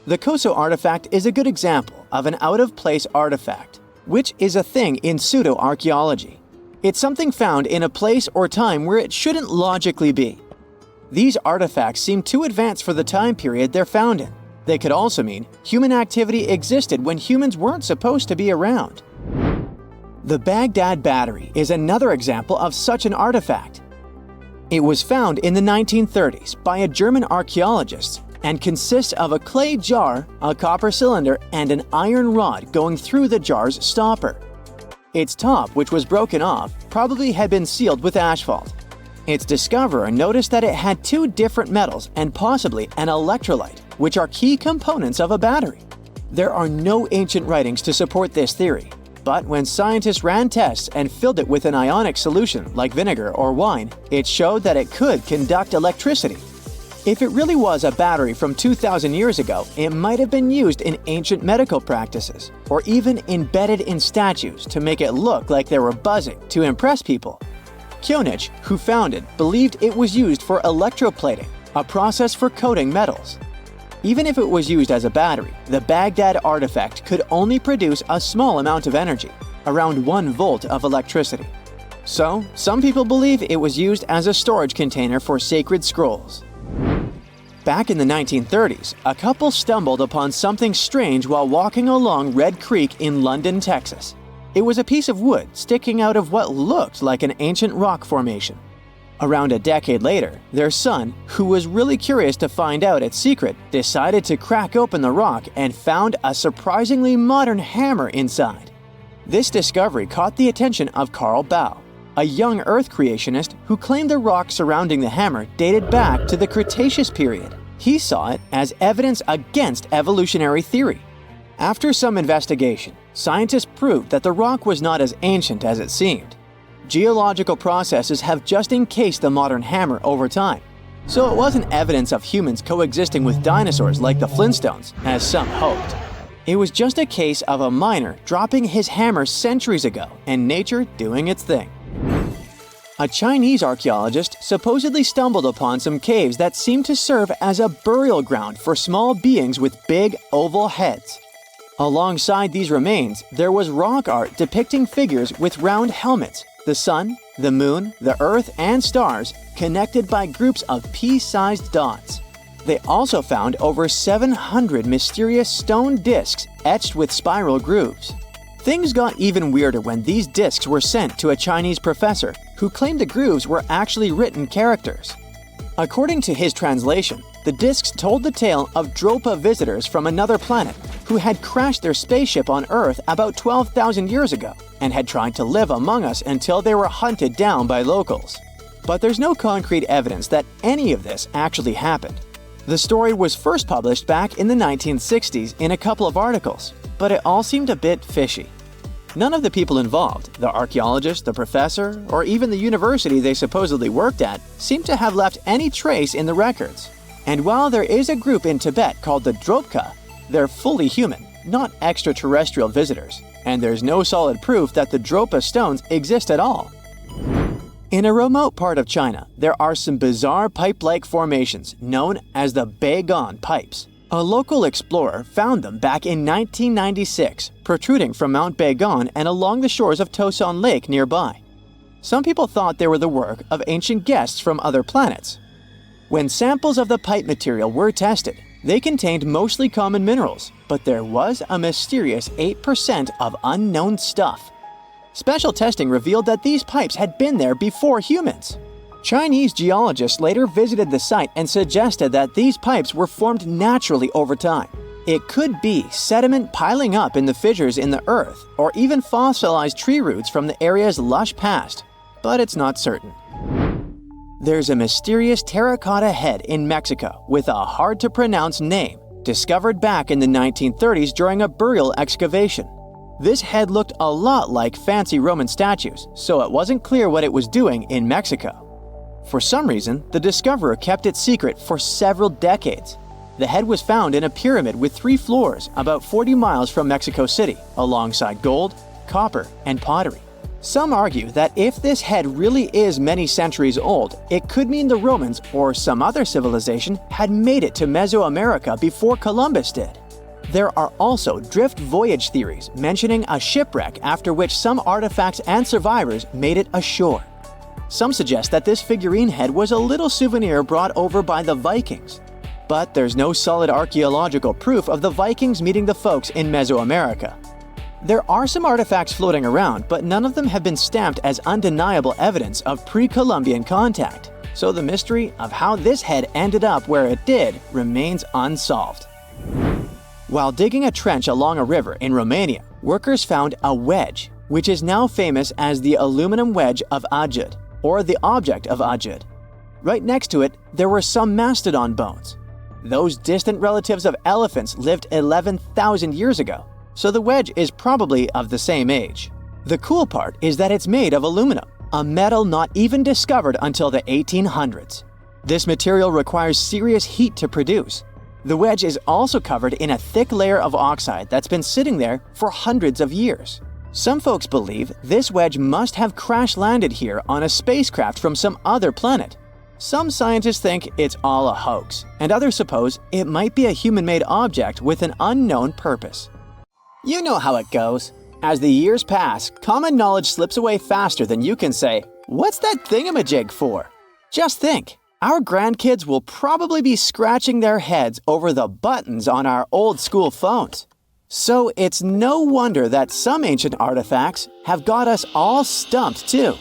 The Koso artifact is a good example of an out-of-place artifact, which is a thing in pseudo-archaeology. It's something found in a place or time where it shouldn't logically be. These artifacts seem too advanced for the time period they're found in. They could also mean human activity existed when humans weren't supposed to be around. The Baghdad Battery is another example of such an artifact. It was found in the 1930s by a German archaeologist and consists of a clay jar, a copper cylinder, and an iron rod going through the jar's stopper. Its top, which was broken off, probably had been sealed with asphalt. Its discoverer noticed that it had 2 different metals and possibly an electrolyte, which are key components of a battery. There are no ancient writings to support this theory, but when scientists ran tests and filled it with an ionic solution like vinegar or wine, it showed that it could conduct electricity. If it really was a battery from 2,000 years ago, it might have been used in ancient medical practices, or even embedded in statues to make it look like they were buzzing to impress people. Kionich, who found it, believed it was used for electroplating, a process for coating metals. Even if it was used as a battery, the Baghdad artifact could only produce a small amount of energy, around 1 volt of electricity. So, some people believe it was used as a storage container for sacred scrolls. Back in the 1930s, a couple stumbled upon something strange while walking along Red Creek in London, Texas. It was a piece of wood sticking out of what looked like an ancient rock formation. Around a decade later, their son, who was really curious to find out its secret, decided to crack open the rock and found a surprisingly modern hammer inside. This discovery caught the attention of Carl Bau, a young Earth creationist who claimed the rock surrounding the hammer dated back to the Cretaceous period. He saw it as evidence against evolutionary theory. After some investigation, scientists proved that the rock was not as ancient as it seemed. Geological processes have just encased the modern hammer over time, so it wasn't evidence of humans coexisting with dinosaurs like the Flintstones, as some hoped. It was just a case of a miner dropping his hammer centuries ago and nature doing its thing. A Chinese archaeologist supposedly stumbled upon some caves that seemed to serve as a burial ground for small beings with big, oval heads. Alongside these remains, there was rock art depicting figures with round helmets, the sun, the moon, the earth, and stars connected by groups of pea-sized dots. They also found over 700 mysterious stone discs etched with spiral grooves. Things got even weirder when these discs were sent to a Chinese professor who claimed the grooves were actually written characters. According to his translation, the discs told the tale of Dropa visitors from another planet who had crashed their spaceship on Earth about 12,000 years ago and had tried to live among us until they were hunted down by locals. But there's no concrete evidence that any of this actually happened. The story was first published back in the 1960s in a couple of articles, but it all seemed a bit fishy. None of the people involved, the archaeologist, the professor, or even the university they supposedly worked at, seemed to have left any trace in the records. And while there is a group in Tibet called the Dropka, they're fully human, not extraterrestrial visitors, and there's no solid proof that the Dropa stones exist at all. In a remote part of China, there are some bizarre pipe-like formations known as the Beigan pipes. A local explorer found them back in 1996, protruding from Mount Beigan and along the shores of Tosan Lake nearby. Some people thought they were the work of ancient guests from other planets. When samples of the pipe material were tested, they contained mostly common minerals, but there was a mysterious 8% of unknown stuff. Special testing revealed that these pipes had been there before humans. Chinese geologists later visited the site and suggested that these pipes were formed naturally over time. It could be sediment piling up in the fissures in the earth, or even fossilized tree roots from the area's lush past, but it's not certain. There's a mysterious terracotta head in Mexico with a hard-to-pronounce name, discovered back in the 1930s during a burial excavation. This head looked a lot like fancy Roman statues, so it wasn't clear what it was doing in Mexico. For some reason, the discoverer kept it secret for several decades. The head was found in a pyramid with 3 floors about 40 miles from Mexico City, alongside gold, copper, and pottery. Some argue that if this head really is many centuries old, it could mean the Romans or some other civilization had made it to Mesoamerica before Columbus did. There are also drift voyage theories mentioning a shipwreck after which some artifacts and survivors made it ashore. Some suggest that this figurine head was a little souvenir brought over by the Vikings. But there's no solid archaeological proof of the Vikings meeting the folks in Mesoamerica. There are some artifacts floating around, but none of them have been stamped as undeniable evidence of pre-Columbian contact. So the mystery of how this head ended up where it did remains unsolved. While digging a trench along a river in Romania, workers found a wedge, which is now famous as the aluminum wedge of Ajud, or the object of Ajud. Right next to it, there were some mastodon bones. Those distant relatives of elephants lived 11,000 years ago, so the wedge is probably of the same age. The cool part is that it's made of aluminum, a metal not even discovered until the 1800s. This material requires serious heat to produce. The wedge is also covered in a thick layer of oxide that's been sitting there for hundreds of years. Some folks believe this wedge must have crash-landed here on a spacecraft from some other planet. Some scientists think it's all a hoax, and others suppose it might be a human-made object with an unknown purpose. You know how it goes. As the years pass, common knowledge slips away faster than you can say, "What's that thingamajig for?" Just think. Our grandkids will probably be scratching their heads over the buttons on our old-school phones. So it's no wonder that some ancient artifacts have got us all stumped too.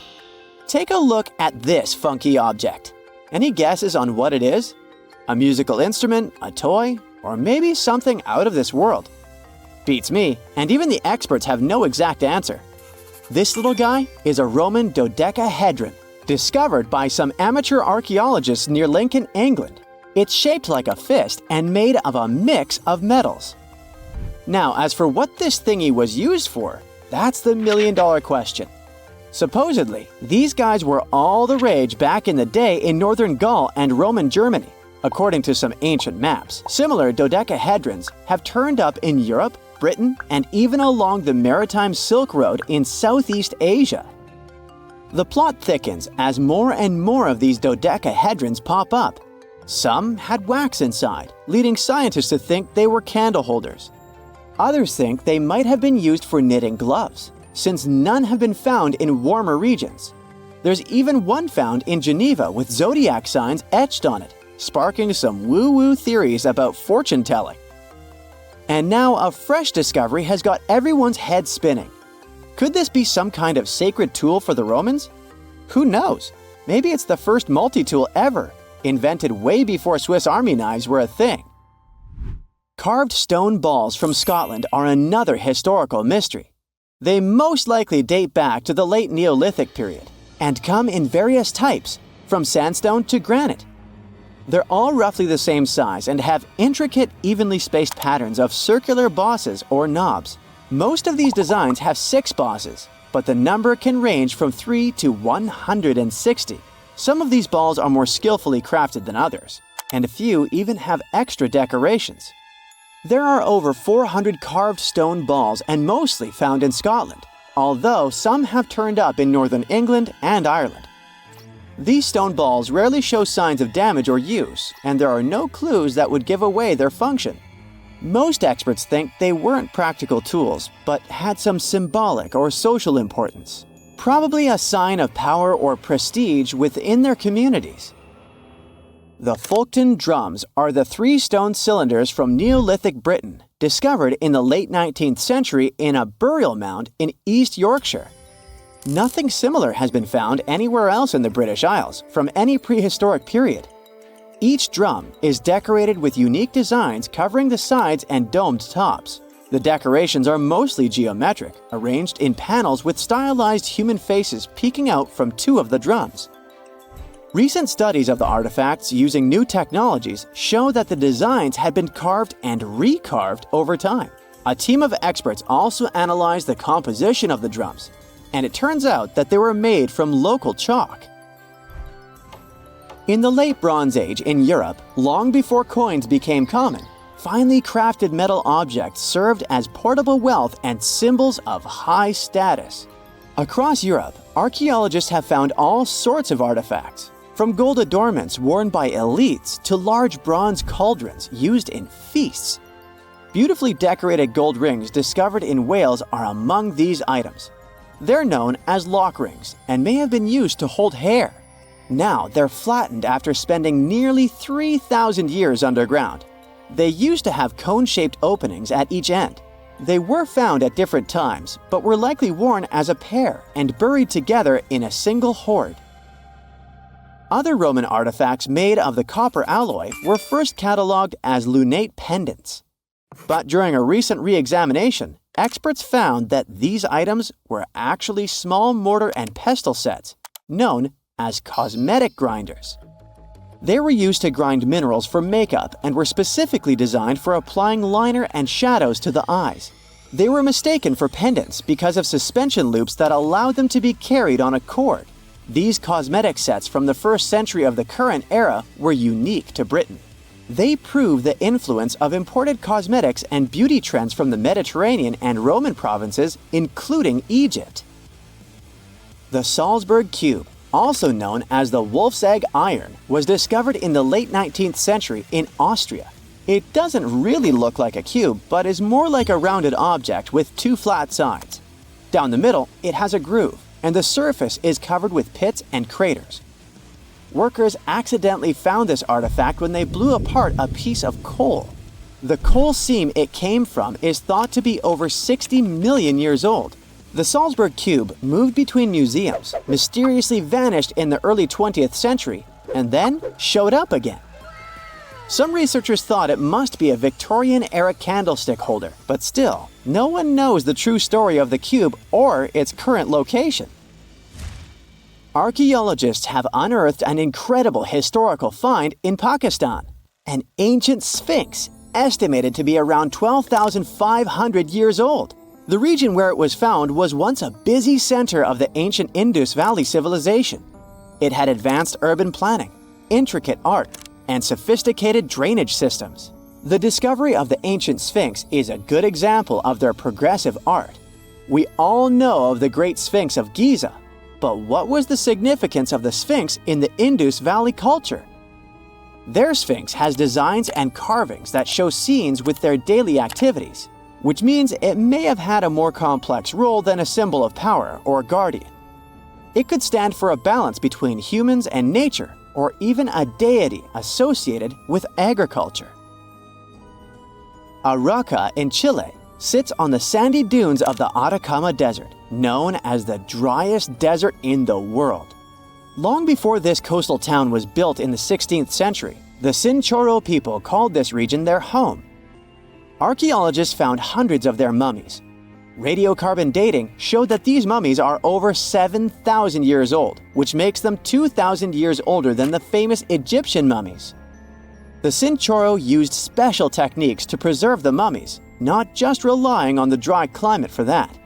Take a look at this funky object. Any guesses on what it is? A musical instrument, a toy, or maybe something out of this world? Beats me, and even the experts have no exact answer. This little guy is a Roman dodecahedron, discovered by some amateur archaeologists near Lincoln, England. It's shaped like a fist and made of a mix of metals. Now, as for what this thingy was used for, that's the million-dollar question. Supposedly, these guys were all the rage back in the day in northern Gaul and Roman Germany. According to some ancient maps, similar dodecahedrons have turned up in Europe, Britain, and even along the maritime Silk Road in Southeast Asia. The plot thickens as more and more of these dodecahedrons pop up. Some had wax inside, leading scientists to think they were candle holders. Others think they might have been used for knitting gloves, since none have been found in warmer regions. There's even one found in Geneva with zodiac signs etched on it, sparking some woo-woo theories about fortune-telling. And now a fresh discovery has got everyone's head spinning. Could this be some kind of sacred tool for the Romans? Who knows? Maybe it's the first multi-tool ever, invented way before Swiss Army knives were a thing. Carved stone balls from Scotland are another historical mystery. They most likely date back to the late Neolithic period and come in various types, from sandstone to granite. They're all roughly the same size and have intricate, evenly spaced patterns of circular bosses or knobs. Most of these designs have 6 bosses, but the number can range from 3 to 160. Some of these balls are more skillfully crafted than others, and a few even have extra decorations. There are over 400 carved stone balls and mostly found in Scotland, although some have turned up in northern England and Ireland. These stone balls rarely show signs of damage or use, and there are no clues that would give away their function. Most experts think they weren't practical tools, but had some symbolic or social importance, probably a sign of power or prestige within their communities. The Fulkton drums are the 3 stone cylinders from Neolithic Britain, discovered in the late 19th century in a burial mound in East Yorkshire. Nothing similar has been found anywhere else in the British Isles from any prehistoric period. Each drum is decorated with unique designs covering the sides and domed tops. The decorations are mostly geometric, arranged in panels with stylized human faces peeking out from 2 of the drums. Recent studies of the artifacts using new technologies show that the designs had been carved and recarved over time. A team of experts also analyzed the composition of the drums, and it turns out that they were made from local chalk. In the late Bronze Age in Europe, long before coins became common, finely crafted metal objects served as portable wealth and symbols of high status. Across Europe, archaeologists have found all sorts of artifacts, from gold adornments worn by elites to large bronze cauldrons used in feasts. Beautifully decorated gold rings discovered in Wales are among these items. They're known as lock rings and may have been used to hold hair. Now they're flattened after spending nearly 3,000 years underground. They used to have cone-shaped openings at each end. They were found at different times, but were likely worn as a pair and buried together in a single hoard. Other Roman artifacts made of the copper alloy were first catalogued as lunate pendants. But during a recent re-examination, experts found that these items were actually small mortar and pestle sets, known as cosmetic grinders. They were used to grind minerals for makeup and were specifically designed for applying liner and shadows to the eyes. They were mistaken for pendants because of suspension loops that allowed them to be carried on a cord. These cosmetic sets from the 1st century of the current era were unique to Britain. They prove the influence of imported cosmetics and beauty trends from the Mediterranean and Roman provinces, including Egypt. The Salzburg Cube, also known as the Wolf's Egg Iron, was discovered in the late 19th century in Austria. It doesn't really look like a cube, but is more like a rounded object with 2 flat sides. Down the middle, it has a groove, and the surface is covered with pits and craters. Workers accidentally found this artifact when they blew apart a piece of coal. The coal seam it came from is thought to be over 60 million years old. The Salzburg Cube moved between museums, mysteriously vanished in the early 20th century, and then showed up again. Some researchers thought it must be a Victorian-era candlestick holder, but still, no one knows the true story of the cube or its current location. Archaeologists have unearthed an incredible historical find in Pakistan, an ancient sphinx estimated to be around 12,500 years old. The region where it was found was once a busy center of the ancient Indus Valley civilization. It had advanced urban planning, intricate art, and sophisticated drainage systems. The discovery of the ancient Sphinx is a good example of their progressive art. We all know of the Great Sphinx of Giza, But what was the significance of the Sphinx in the Indus Valley culture? Their Sphinx has designs and carvings that show scenes with their daily activities, which means it may have had a more complex role than a symbol of power or guardian. It could stand for a balance between humans and nature, or even a deity associated with agriculture. Arauca in Chile sits on the sandy dunes of the Atacama Desert, known as the driest desert in the world. Long before this coastal town was built in the 16th century, the Chinchorro people called this region their home. Archaeologists found hundreds of their mummies. Radiocarbon dating showed that these mummies are over 7,000 years old, which makes them 2,000 years older than the famous Egyptian mummies. The Chinchorro used special techniques to preserve the mummies, not just relying on the dry climate for that.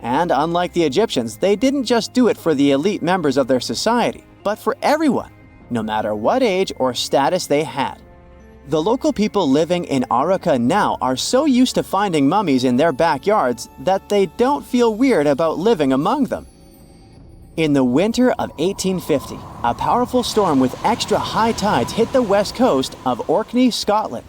And unlike the Egyptians, they didn't just do it for the elite members of their society, but for everyone, no matter what age or status they had. The local people living in Arauca now are so used to finding mummies in their backyards that they don't feel weird about living among them. In the winter of 1850, a powerful storm with extra high tides hit the west coast of Orkney, Scotland.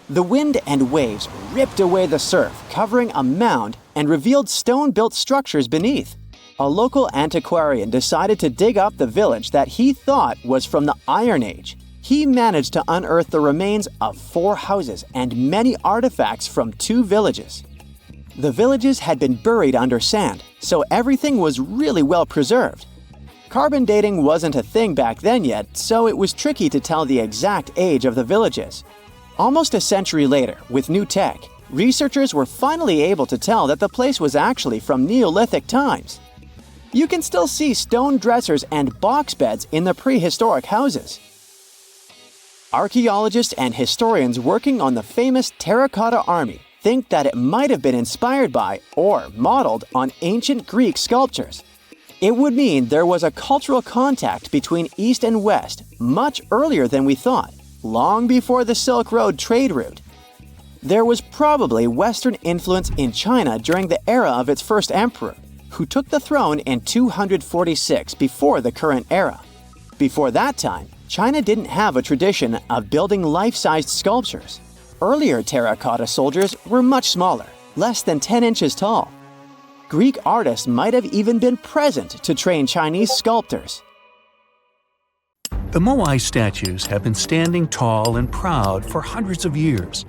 The wind and waves ripped away the surf, covering a mound, and revealed stone-built structures beneath. A local antiquarian decided to dig up the village that he thought was from the Iron Age. He managed to unearth the remains of 4 houses and many artifacts from 2 villages. The villages had been buried under sand, so everything was really well preserved. Carbon dating wasn't a thing back then yet, so it was tricky to tell the exact age of the villages. Almost a century later, with new tech, researchers were finally able to tell that the place was actually from Neolithic times. You can still see stone dressers and box beds in the prehistoric houses. Archaeologists and historians working on the famous Terracotta Army think that it might have been inspired by or modeled on ancient Greek sculptures. It would mean there was a cultural contact between East and West much earlier than we thought, long before the Silk Road trade route. There was probably Western influence in China during the era of its first emperor, who took the throne in 246 before the current era. Before that time, China didn't have a tradition of building life-sized sculptures. Earlier terracotta soldiers were much smaller, less than 10 inches tall. Greek artists might have even been present to train Chinese sculptors. The Moai statues have been standing tall and proud for hundreds of years.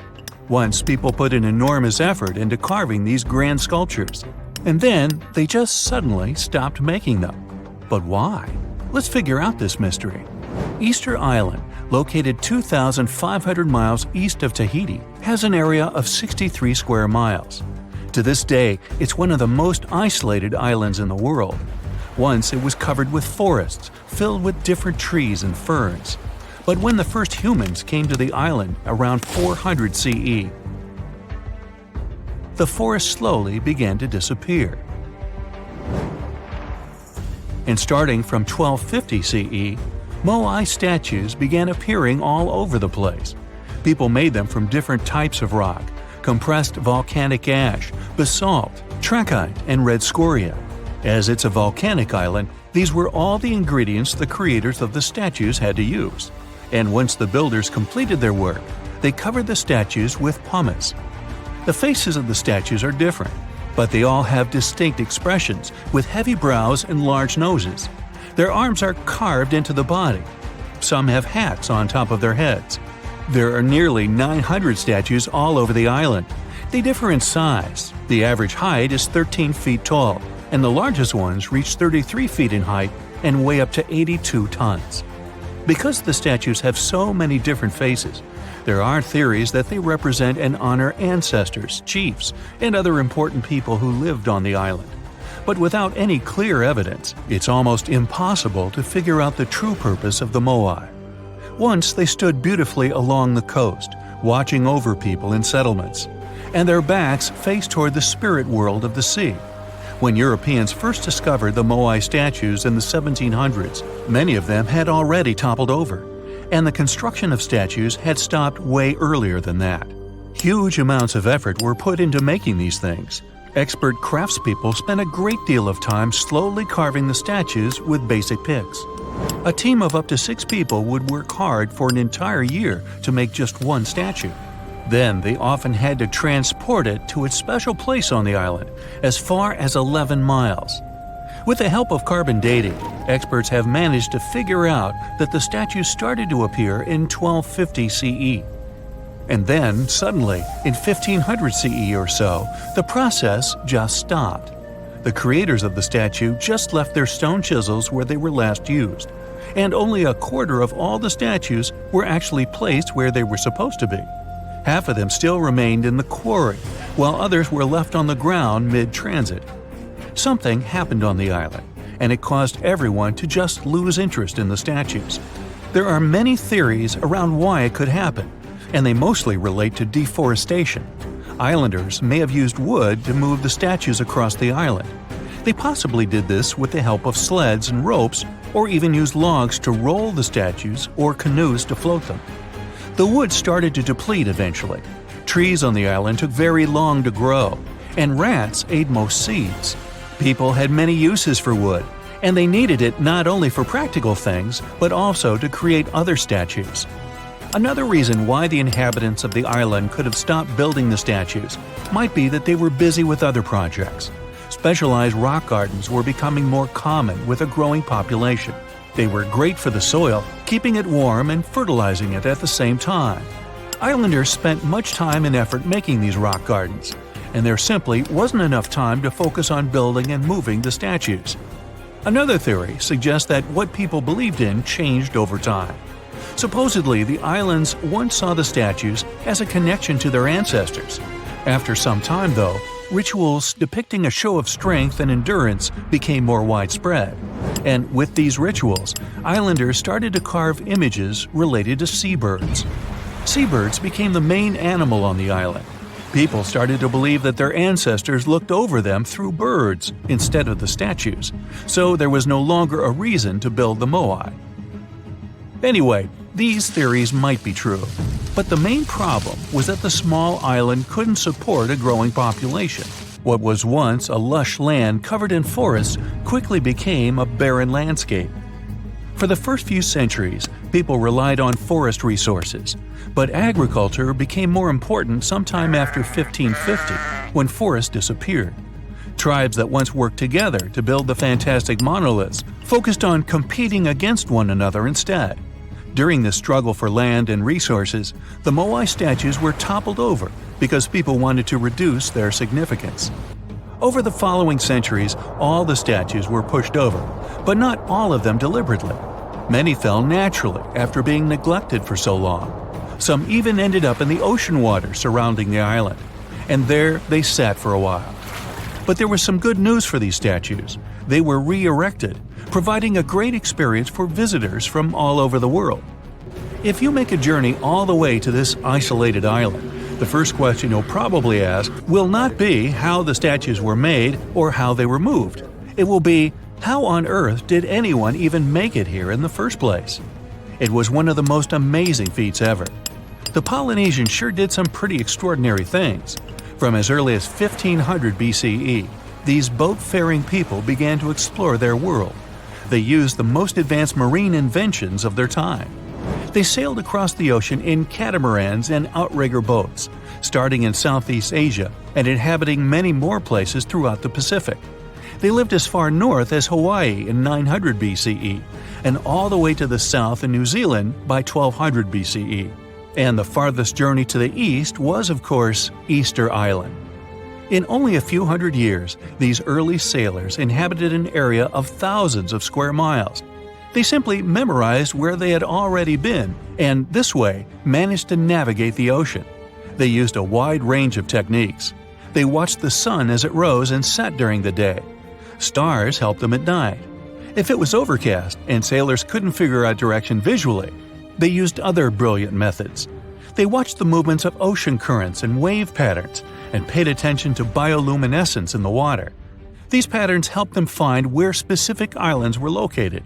Once people put an enormous effort into carving these grand sculptures, and then they just suddenly stopped making them. But why? Let's figure out this mystery. Easter Island, located 2,500 miles east of Tahiti, has an area of 63 square miles. To this day, it's one of the most isolated islands in the world. Once it was covered with forests, filled with different trees and ferns. But when the first humans came to the island around 400 CE, the forest slowly began to disappear. And starting from 1250 CE, Moai statues began appearing all over the place. People made them from different types of rock: compressed volcanic ash, basalt, trachyte, and red scoria. As it's a volcanic island, these were all the ingredients the creators of the statues had to use. And once the builders completed their work, they covered the statues with pumice. The faces of the statues are different, but they all have distinct expressions, with heavy brows and large noses. Their arms are carved into the body. Some have hats on top of their heads. There are nearly 900 statues all over the island. They differ in size. The average height is 13 feet tall, and the largest ones reach 33 feet in height and weigh up to 82 tons. Because the statues have so many different faces, there are theories that they represent and honor ancestors, chiefs, and other important people who lived on the island. But without any clear evidence, it's almost impossible to figure out the true purpose of the Moai. Once they stood beautifully along the coast, watching over people in settlements, and their backs faced toward the spirit world of the sea. When Europeans first discovered the Moai statues in the 1700s, many of them had already toppled over, and the construction of statues had stopped way earlier than that. Huge amounts of effort were put into making these things. Expert craftspeople spent a great deal of time slowly carving the statues with basic picks. A team of up to 6 people would work hard for an entire year to make just one statue. Then they often had to transport it to its special place on the island, as far as 11 miles. With the help of carbon dating, experts have managed to figure out that the statues started to appear in 1250 CE. And then, suddenly, in 1500 CE or so, the process just stopped. The creators of the statue just left their stone chisels where they were last used, and only a quarter of all the statues were actually placed where they were supposed to be. Half of them still remained in the quarry, while others were left on the ground mid-transit. Something happened on the island, and it caused everyone to just lose interest in the statues. There are many theories around why it could happen, and they mostly relate to deforestation. Islanders may have used wood to move the statues across the island. They possibly did this with the help of sleds and ropes, or even used logs to roll the statues or canoes to float them. The wood started to deplete eventually. Trees on the island took very long to grow, and rats ate most seeds. People had many uses for wood, and they needed it not only for practical things, but also to create other statues. Another reason why the inhabitants of the island could have stopped building the statues might be that they were busy with other projects. Specialized rock gardens were becoming more common with a growing population. They were great for the soil, keeping it warm and fertilizing it at the same time. Islanders spent much time and effort making these rock gardens, and there simply wasn't enough time to focus on building and moving the statues. Another theory suggests that what people believed in changed over time. Supposedly, the islands once saw the statues as a connection to their ancestors. After some time, though, rituals depicting a show of strength and endurance became more widespread. And with these rituals, islanders started to carve images related to seabirds. Seabirds became the main animal on the island. People started to believe that their ancestors looked over them through birds instead of the statues, so there was no longer a reason to build the moai. Anyway, these theories might be true, but the main problem was that the small island couldn't support a growing population. What was once a lush land covered in forests quickly became a barren landscape. For the first few centuries, people relied on forest resources, but agriculture became more important sometime after 1550, when forests disappeared. Tribes that once worked together to build the fantastic monoliths focused on competing against one another instead. During this struggle for land and resources, the moai statues were toppled over because people wanted to reduce their significance. Over the following centuries, all the statues were pushed over, but not all of them deliberately. Many fell naturally after being neglected for so long. Some even ended up in the ocean water surrounding the island, and there they sat for a while. But there was some good news for these statues. They were re-erected, providing a great experience for visitors from all over the world. If you make a journey all the way to this isolated island, the first question you'll probably ask will not be how the statues were made or how they were moved. It will be, how on earth did anyone even make it here in the first place? It was one of the most amazing feats ever. The Polynesians sure did some pretty extraordinary things. From as early as 1500 BCE, these boat-faring people began to explore their world. They used the most advanced marine inventions of their time. They sailed across the ocean in catamarans and outrigger boats, starting in Southeast Asia and inhabiting many more places throughout the Pacific. They lived as far north as Hawaii in 900 BCE, and all the way to the south in New Zealand by 1200 BCE. And the farthest journey to the east was, of course, Easter Island. In only a few hundred years, these early sailors inhabited an area of thousands of square miles. They simply memorized where they had already been, and this way managed to navigate the ocean. They used a wide range of techniques. They watched the sun as it rose and set during the day. Stars helped them at night. If it was overcast and sailors couldn't figure out direction visually, they used other brilliant methods. They watched the movements of ocean currents and wave patterns and paid attention to bioluminescence in the water. These patterns helped them find where specific islands were located.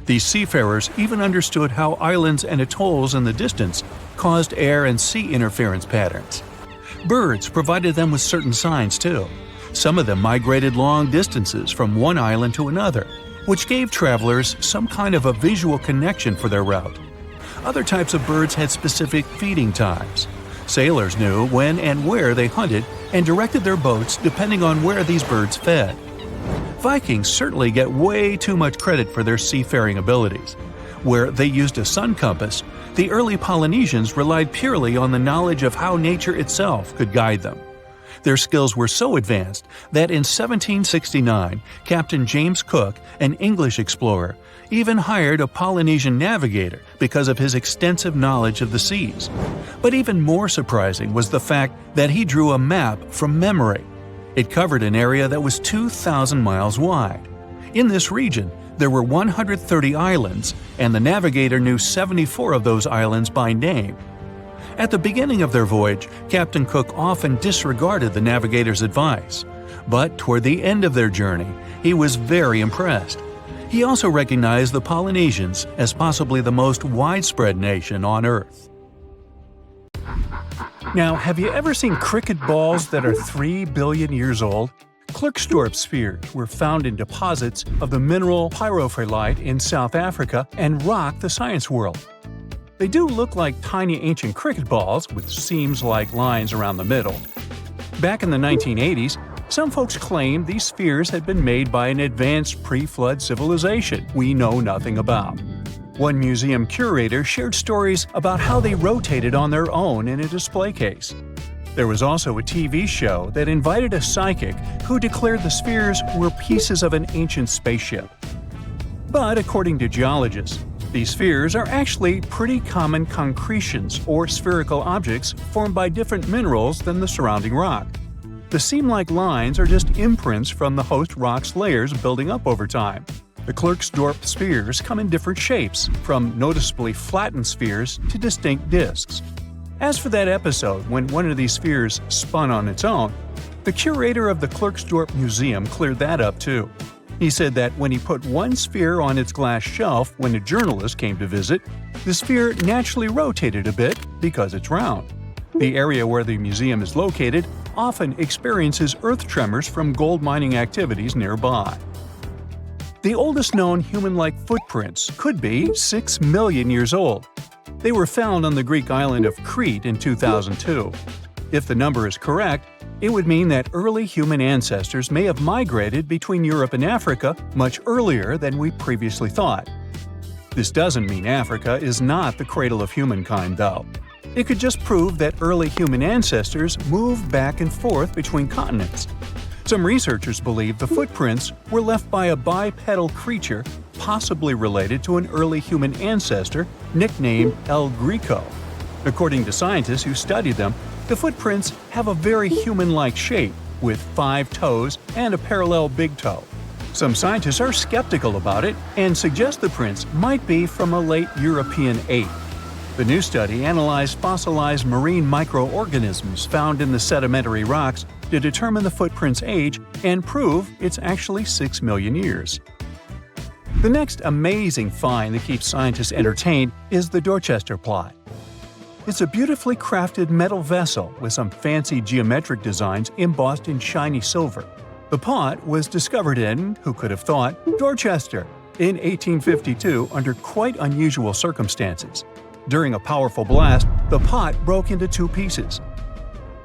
These seafarers even understood how islands and atolls in the distance caused air and sea interference patterns. Birds provided them with certain signs too. Some of them migrated long distances from one island to another, which gave travelers some kind of a visual connection for their route. Other types of birds had specific feeding times. Sailors knew when and where they hunted and directed their boats depending on where these birds fed. Vikings certainly get way too much credit for their seafaring abilities. Where they used a sun compass, the early Polynesians relied purely on the knowledge of how nature itself could guide them. Their skills were so advanced that in 1769, Captain James Cook, an English explorer, even hired a Polynesian navigator because of his extensive knowledge of the seas. But even more surprising was the fact that he drew a map from memory. It covered an area that was 2,000 miles wide. In this region, there were 130 islands, and the navigator knew 74 of those islands by name. At the beginning of their voyage, Captain Cook often disregarded the navigator's advice. But toward the end of their journey, he was very impressed. He also recognized the Polynesians as possibly the most widespread nation on Earth. Now, have you ever seen cricket balls that are 3 billion years old? Klerksdorp spheres were found in deposits of the mineral pyrophyllite in South Africa and rocked the science world. They do look like tiny ancient cricket balls with seams-like lines around the middle. Back in the 1980s, some folks claimed these spheres had been made by an advanced pre-flood civilization we know nothing about. One museum curator shared stories about how they rotated on their own in a display case. There was also a TV show that invited a psychic who declared the spheres were pieces of an ancient spaceship. But according to geologists, these spheres are actually pretty common concretions or spherical objects formed by different minerals than the surrounding rock. The seam-like lines are just imprints from the host rock's layers building up over time. The Klerksdorp spheres come in different shapes, from noticeably flattened spheres to distinct disks. As for that episode when one of these spheres spun on its own, the curator of the Klerksdorp Museum cleared that up too. He said that when he put one sphere on its glass shelf when a journalist came to visit, the sphere naturally rotated a bit because it's round. The area where the museum is located often experiences earth tremors from gold mining activities nearby. The oldest known human-like footprints could be 6 million years old. They were found on the Greek island of Crete in 2002. If the number is correct, it would mean that early human ancestors may have migrated between Europe and Africa much earlier than we previously thought. This doesn't mean Africa is not the cradle of humankind, though. It could just prove that early human ancestors moved back and forth between continents. Some researchers believe the footprints were left by a bipedal creature possibly related to an early human ancestor nicknamed El Greco. According to scientists who studied them, the footprints have a very human-like shape, with 5 toes and a parallel big toe. Some scientists are skeptical about it and suggest the prints might be from a late European ape. The new study analyzed fossilized marine microorganisms found in the sedimentary rocks to determine the footprint's age and prove it's actually 6 million years. The next amazing find that keeps scientists entertained is the Dorchester plot. It's a beautifully crafted metal vessel with some fancy geometric designs embossed in shiny silver. The pot was discovered in, who could have thought, Dorchester in 1852 under quite unusual circumstances. During a powerful blast, the pot broke into 2 pieces.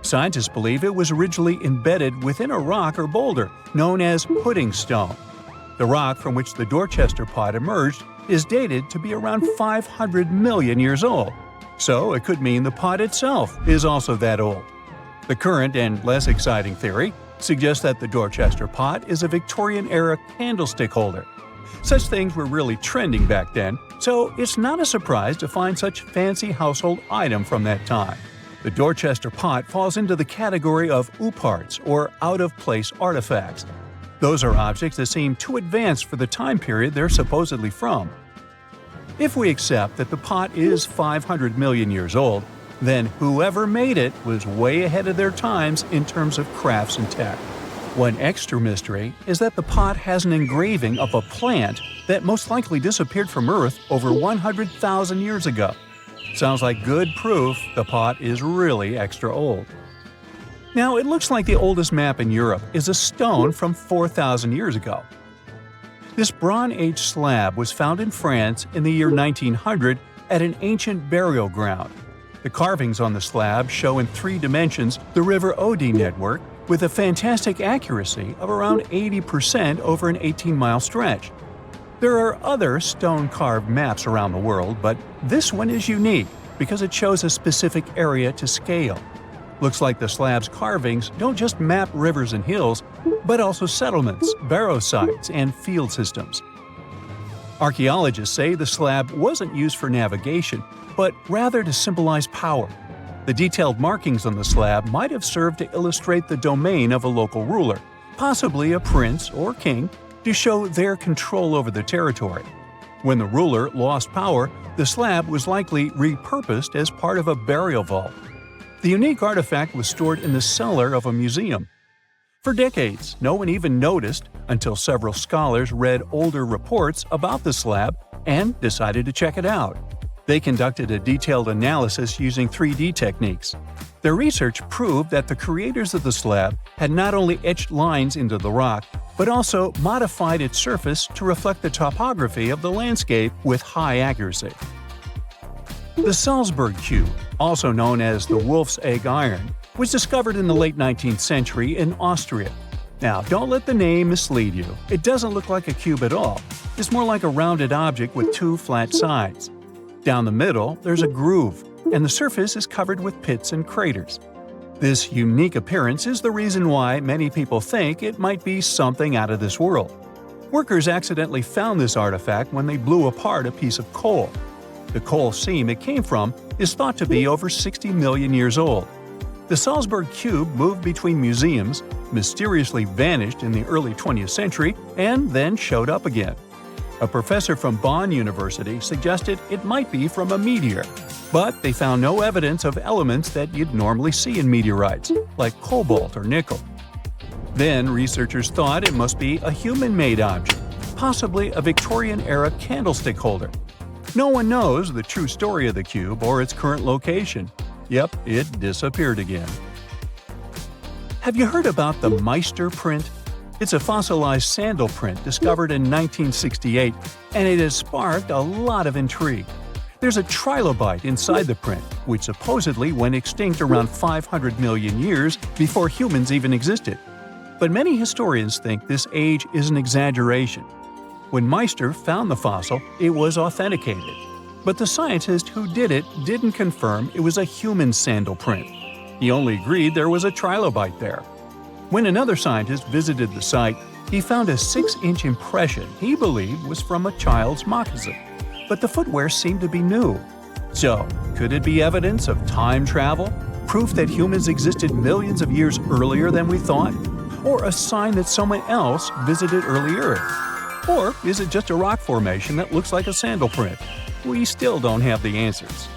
Scientists believe it was originally embedded within a rock or boulder known as pudding stone. The rock from which the Dorchester pot emerged is dated to be around 500 million years old. So it could mean the pot itself is also that old. The current and less exciting theory suggests that the Dorchester pot is a Victorian-era candlestick holder. Such things were really trending back then, so it's not a surprise to find such fancy household item from that time. The Dorchester pot falls into the category of ooparts, or out-of-place artifacts. Those are objects that seem too advanced for the time period they're supposedly from. If we accept that the pot is 500 million years old, then whoever made it was way ahead of their times in terms of crafts and tech. One extra mystery is that the pot has an engraving of a plant that most likely disappeared from Earth over 100,000 years ago. Sounds like good proof the pot is really extra old. Now, it looks like the oldest map in Europe is a stone from 4,000 years ago. This Bronze Age slab was found in France in the year 1900 at an ancient burial ground. The carvings on the slab show in 3 dimensions the River Odie network with a fantastic accuracy of around 80% over an 18-mile stretch. There are other stone-carved maps around the world, but this one is unique because it shows a specific area to scale. Looks like the slab's carvings don't just map rivers and hills, but also settlements, barrow sites, and field systems. Archaeologists say the slab wasn't used for navigation, but rather to symbolize power. The detailed markings on the slab might have served to illustrate the domain of a local ruler, possibly a prince or king, to show their control over the territory. When the ruler lost power, the slab was likely repurposed as part of a burial vault. The unique artifact was stored in the cellar of a museum. For decades, no one even noticed until several scholars read older reports about the slab and decided to check it out. They conducted a detailed analysis using 3D techniques. Their research proved that the creators of the slab had not only etched lines into the rock, but also modified its surface to reflect the topography of the landscape with high accuracy. The Salzburg Cube, also known as the Wolf's Egg Iron, was discovered in the late 19th century in Austria. Now, don't let the name mislead you. It doesn't look like a cube at all. It's more like a rounded object with 2 flat sides. Down the middle, there's a groove, and the surface is covered with pits and craters. This unique appearance is the reason why many people think it might be something out of this world. Workers accidentally found this artifact when they blew apart a piece of coal. The coal seam it came from is thought to be over 60 million years old. The Salzburg Cube moved between museums, mysteriously vanished in the early 20th century, and then showed up again. A professor from Bonn University suggested it might be from a meteor, but they found no evidence of elements that you'd normally see in meteorites, like cobalt or nickel. Then researchers thought it must be a human-made object, possibly a Victorian-era candlestick holder. No one knows the true story of the cube or its current location. Yep, it disappeared again. Have you heard about the Meister print? It's a fossilized sandal print discovered in 1968, and it has sparked a lot of intrigue. There's a trilobite inside the print, which supposedly went extinct around 500 million years before humans even existed. But many historians think this age is an exaggeration. When Meister found the fossil, it was authenticated. But the scientist who did it didn't confirm it was a human sandal print. He only agreed there was a trilobite there. When another scientist visited the site, he found a 6-inch impression he believed was from a child's moccasin. But the footwear seemed to be new. So, could it be evidence of time travel? Proof that humans existed millions of years earlier than we thought? Or a sign that someone else visited early Earth? Or is it just a rock formation that looks like a sandal print? We still don't have the answers.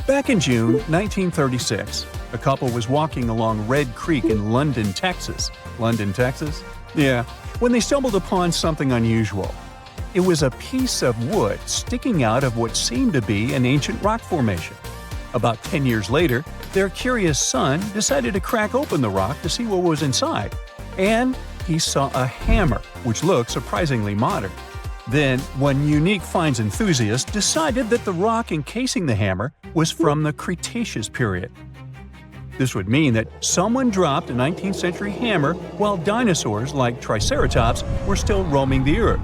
Back in June 1936, a couple was walking along Red Creek in London, Texas. London, Texas? Yeah, when they stumbled upon something unusual. It was a piece of wood sticking out of what seemed to be an ancient rock formation. About 10 years later, their curious son decided to crack open the rock to see what was inside. And he saw a hammer, which looked surprisingly modern. Then, one unique finds enthusiast decided that the rock encasing the hammer was from the Cretaceous period. This would mean that someone dropped a 19th century hammer while dinosaurs like Triceratops were still roaming the Earth.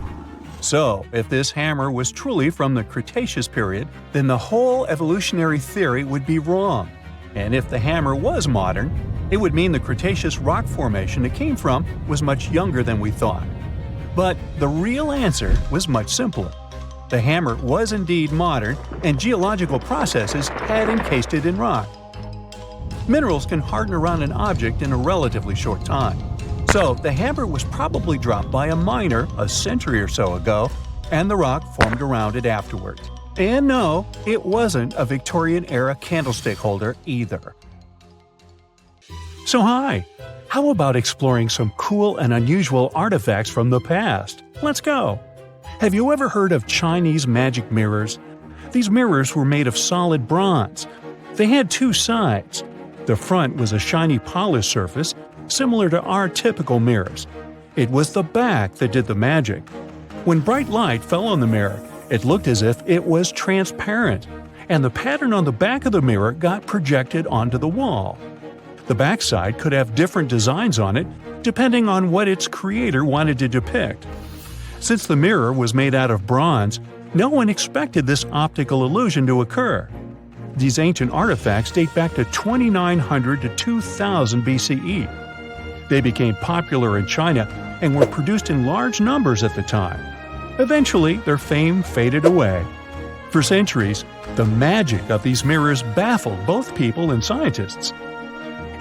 So, if this hammer was truly from the Cretaceous period, then the whole evolutionary theory would be wrong. And if the hammer was modern, it would mean the Cretaceous rock formation it came from was much younger than we thought. But the real answer was much simpler. The hammer was indeed modern, and geological processes had encased it in rock. Minerals can harden around an object in a relatively short time. So the hammer was probably dropped by a miner a century or so ago, and the rock formed around it afterwards. And no, it wasn't a Victorian-era candlestick holder either. So hi! How about exploring some cool and unusual artifacts from the past? Let's go! Have you ever heard of Chinese magic mirrors? These mirrors were made of solid bronze. They had 2 sides. The front was a shiny polished surface, similar to our typical mirrors. It was the back that did the magic. When bright light fell on the mirror, it looked as if it was transparent, and the pattern on the back of the mirror got projected onto the wall. The backside could have different designs on it, depending on what its creator wanted to depict. Since the mirror was made out of bronze, no one expected this optical illusion to occur. These ancient artifacts date back to 2900 to 2000 BCE. They became popular in China and were produced in large numbers at the time. Eventually, their fame faded away. For centuries, the magic of these mirrors baffled both people and scientists.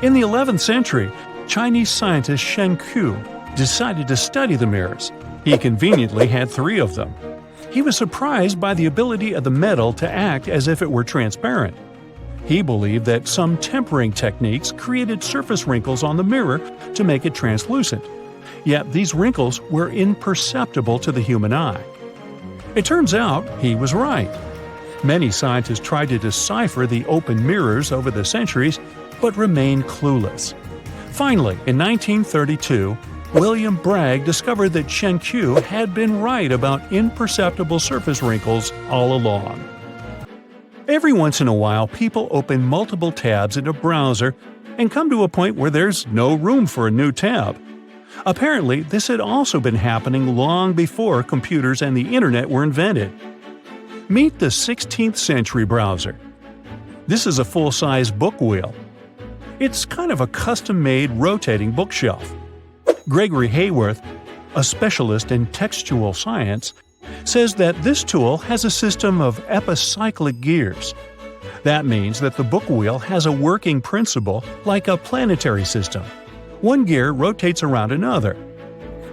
In the 11th century, Chinese scientist Shen Ku decided to study the mirrors. He conveniently had 3 of them. He was surprised by the ability of the metal to act as if it were transparent. He believed that some tempering techniques created surface wrinkles on the mirror to make it translucent. Yet these wrinkles were imperceptible to the human eye. It turns out he was right. Many scientists tried to decipher the open mirrors over the centuries, but remained clueless. Finally, in 1932, William Bragg discovered that Shen Ku had been right about imperceptible surface wrinkles all along. Every once in a while, people open multiple tabs in a browser and come to a point where there's no room for a new tab. Apparently, this had also been happening long before computers and the internet were invented. Meet the 16th century browser. This is a full-size book wheel. It's kind of a custom-made rotating bookshelf. Gregory Hayworth, a specialist in textual science, says that this tool has a system of epicyclic gears. That means that the book wheel has a working principle like a planetary system. One gear rotates around another.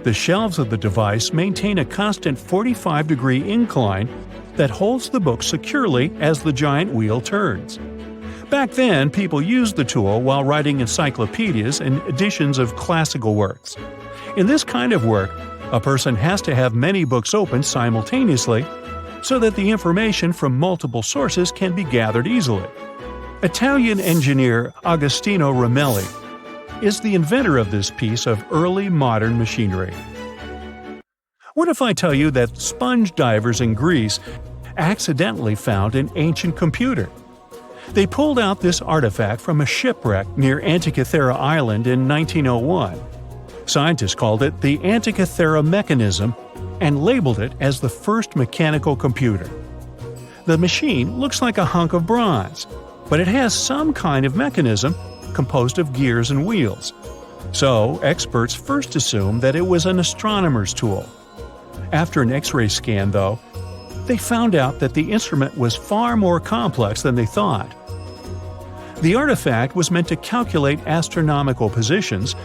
The shelves of the device maintain a constant 45-degree incline that holds the book securely as the giant wheel turns. Back then, people used the tool while writing encyclopedias and editions of classical works. In this kind of work, a person has to have many books open simultaneously so that the information from multiple sources can be gathered easily. Italian engineer Agostino Ramelli is the inventor of this piece of early modern machinery. What if I tell you that sponge divers in Greece accidentally found an ancient computer? They pulled out this artifact from a shipwreck near Antikythera Island in 1901. Scientists called it the Antikythera mechanism and labeled it as the first mechanical computer. The machine looks like a hunk of bronze, but it has some kind of mechanism composed of gears and wheels. So, experts first assumed that it was an astronomer's tool. After an X-ray scan, though, they found out that the instrument was far more complex than they thought. The artifact was meant to calculate astronomical positions,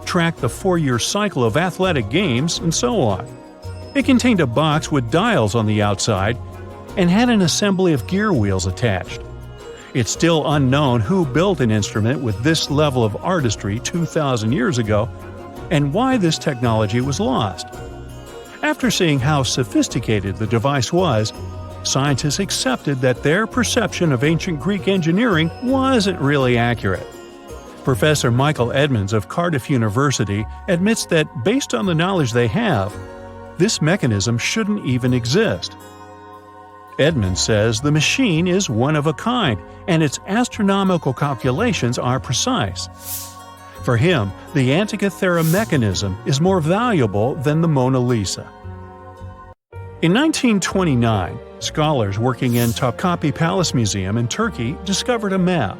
track the 4-year cycle of athletic games, and so on. It contained a box with dials on the outside and had an assembly of gear wheels attached. It's still unknown who built an instrument with this level of artistry 2,000 years ago and why this technology was lost. After seeing how sophisticated the device was, scientists accepted that their perception of ancient Greek engineering wasn't really accurate. Professor Michael Edmonds of Cardiff University admits that based on the knowledge they have, this mechanism shouldn't even exist. Edmonds says the machine is one of a kind, and its astronomical calculations are precise. For him, the Antikythera mechanism is more valuable than the Mona Lisa. In 1929, scholars working in Topkapi Palace Museum in Turkey discovered a map.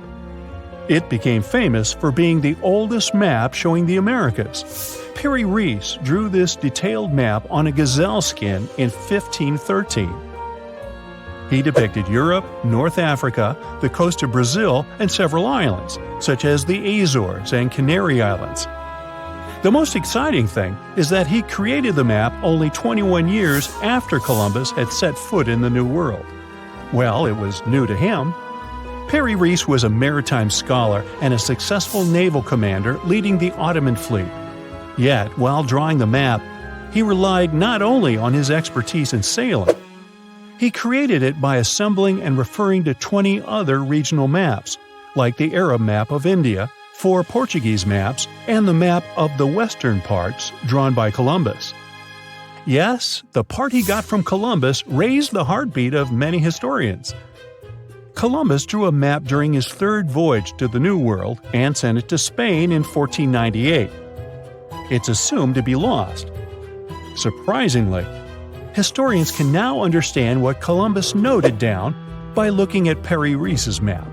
It became famous for being the oldest map showing the Americas. Perry Rees drew this detailed map on a gazelle skin in 1513. He depicted Europe, North Africa, the coast of Brazil, and several islands, such as the Azores and Canary Islands. The most exciting thing is that he created the map only 21 years after Columbus had set foot in the New World. Well, it was new to him. Perry Rees was a maritime scholar and a successful naval commander leading the Ottoman fleet. Yet, while drawing the map, he relied not only on his expertise in sailing. He created it by assembling and referring to 20 other regional maps, like the Arab map of India, 4 Portuguese maps, and the map of the western parts drawn by Columbus. Yes, the part he got from Columbus raised the heartbeat of many historians. Columbus drew a map during his 3rd voyage to the New World and sent it to Spain in 1498. It's assumed to be lost. Surprisingly, historians can now understand what Columbus noted down by looking at Perry Rees's map.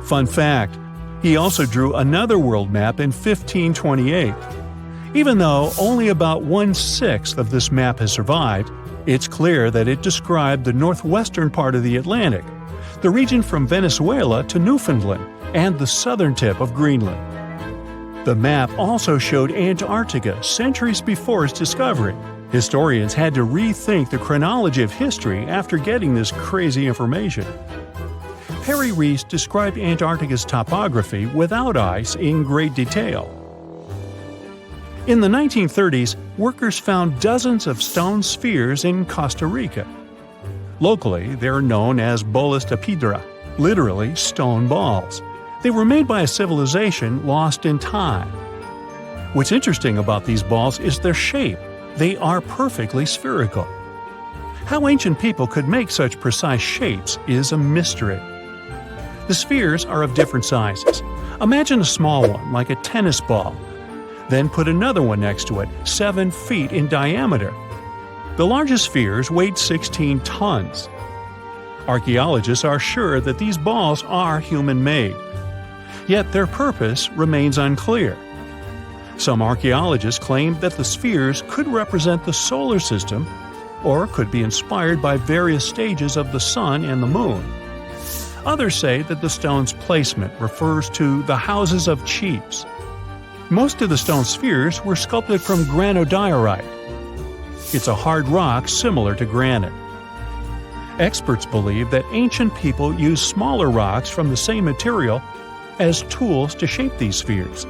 Fun fact, he also drew another world map in 1528. Even though only about 1/6 of this map has survived, it's clear that it described the northwestern part of the Atlantic, the region from Venezuela to Newfoundland, and the southern tip of Greenland. The map also showed Antarctica centuries before its discovery. Historians had to rethink the chronology of history after getting this crazy information. Perry Rees described Antarctica's topography without ice in great detail. In the 1930s, workers found dozens of stone spheres in Costa Rica. Locally, they're known as bolas de piedra, literally stone balls. They were made by a civilization lost in time. What's interesting about these balls is their shape. They are perfectly spherical. How ancient people could make such precise shapes is a mystery. The spheres are of different sizes. Imagine a small one, like a tennis ball. Then put another one next to it, 7 feet in diameter. The largest spheres weighed 16 tons. Archaeologists are sure that these balls are human-made. Yet their purpose remains unclear. Some archaeologists claim that the spheres could represent the solar system or could be inspired by various stages of the sun and the moon. Others say that the stone's placement refers to the houses of chiefs. Most of the stone spheres were sculpted from granodiorite. It's a hard rock similar to granite. Experts believe that ancient people used smaller rocks from the same material as tools to shape these spheres.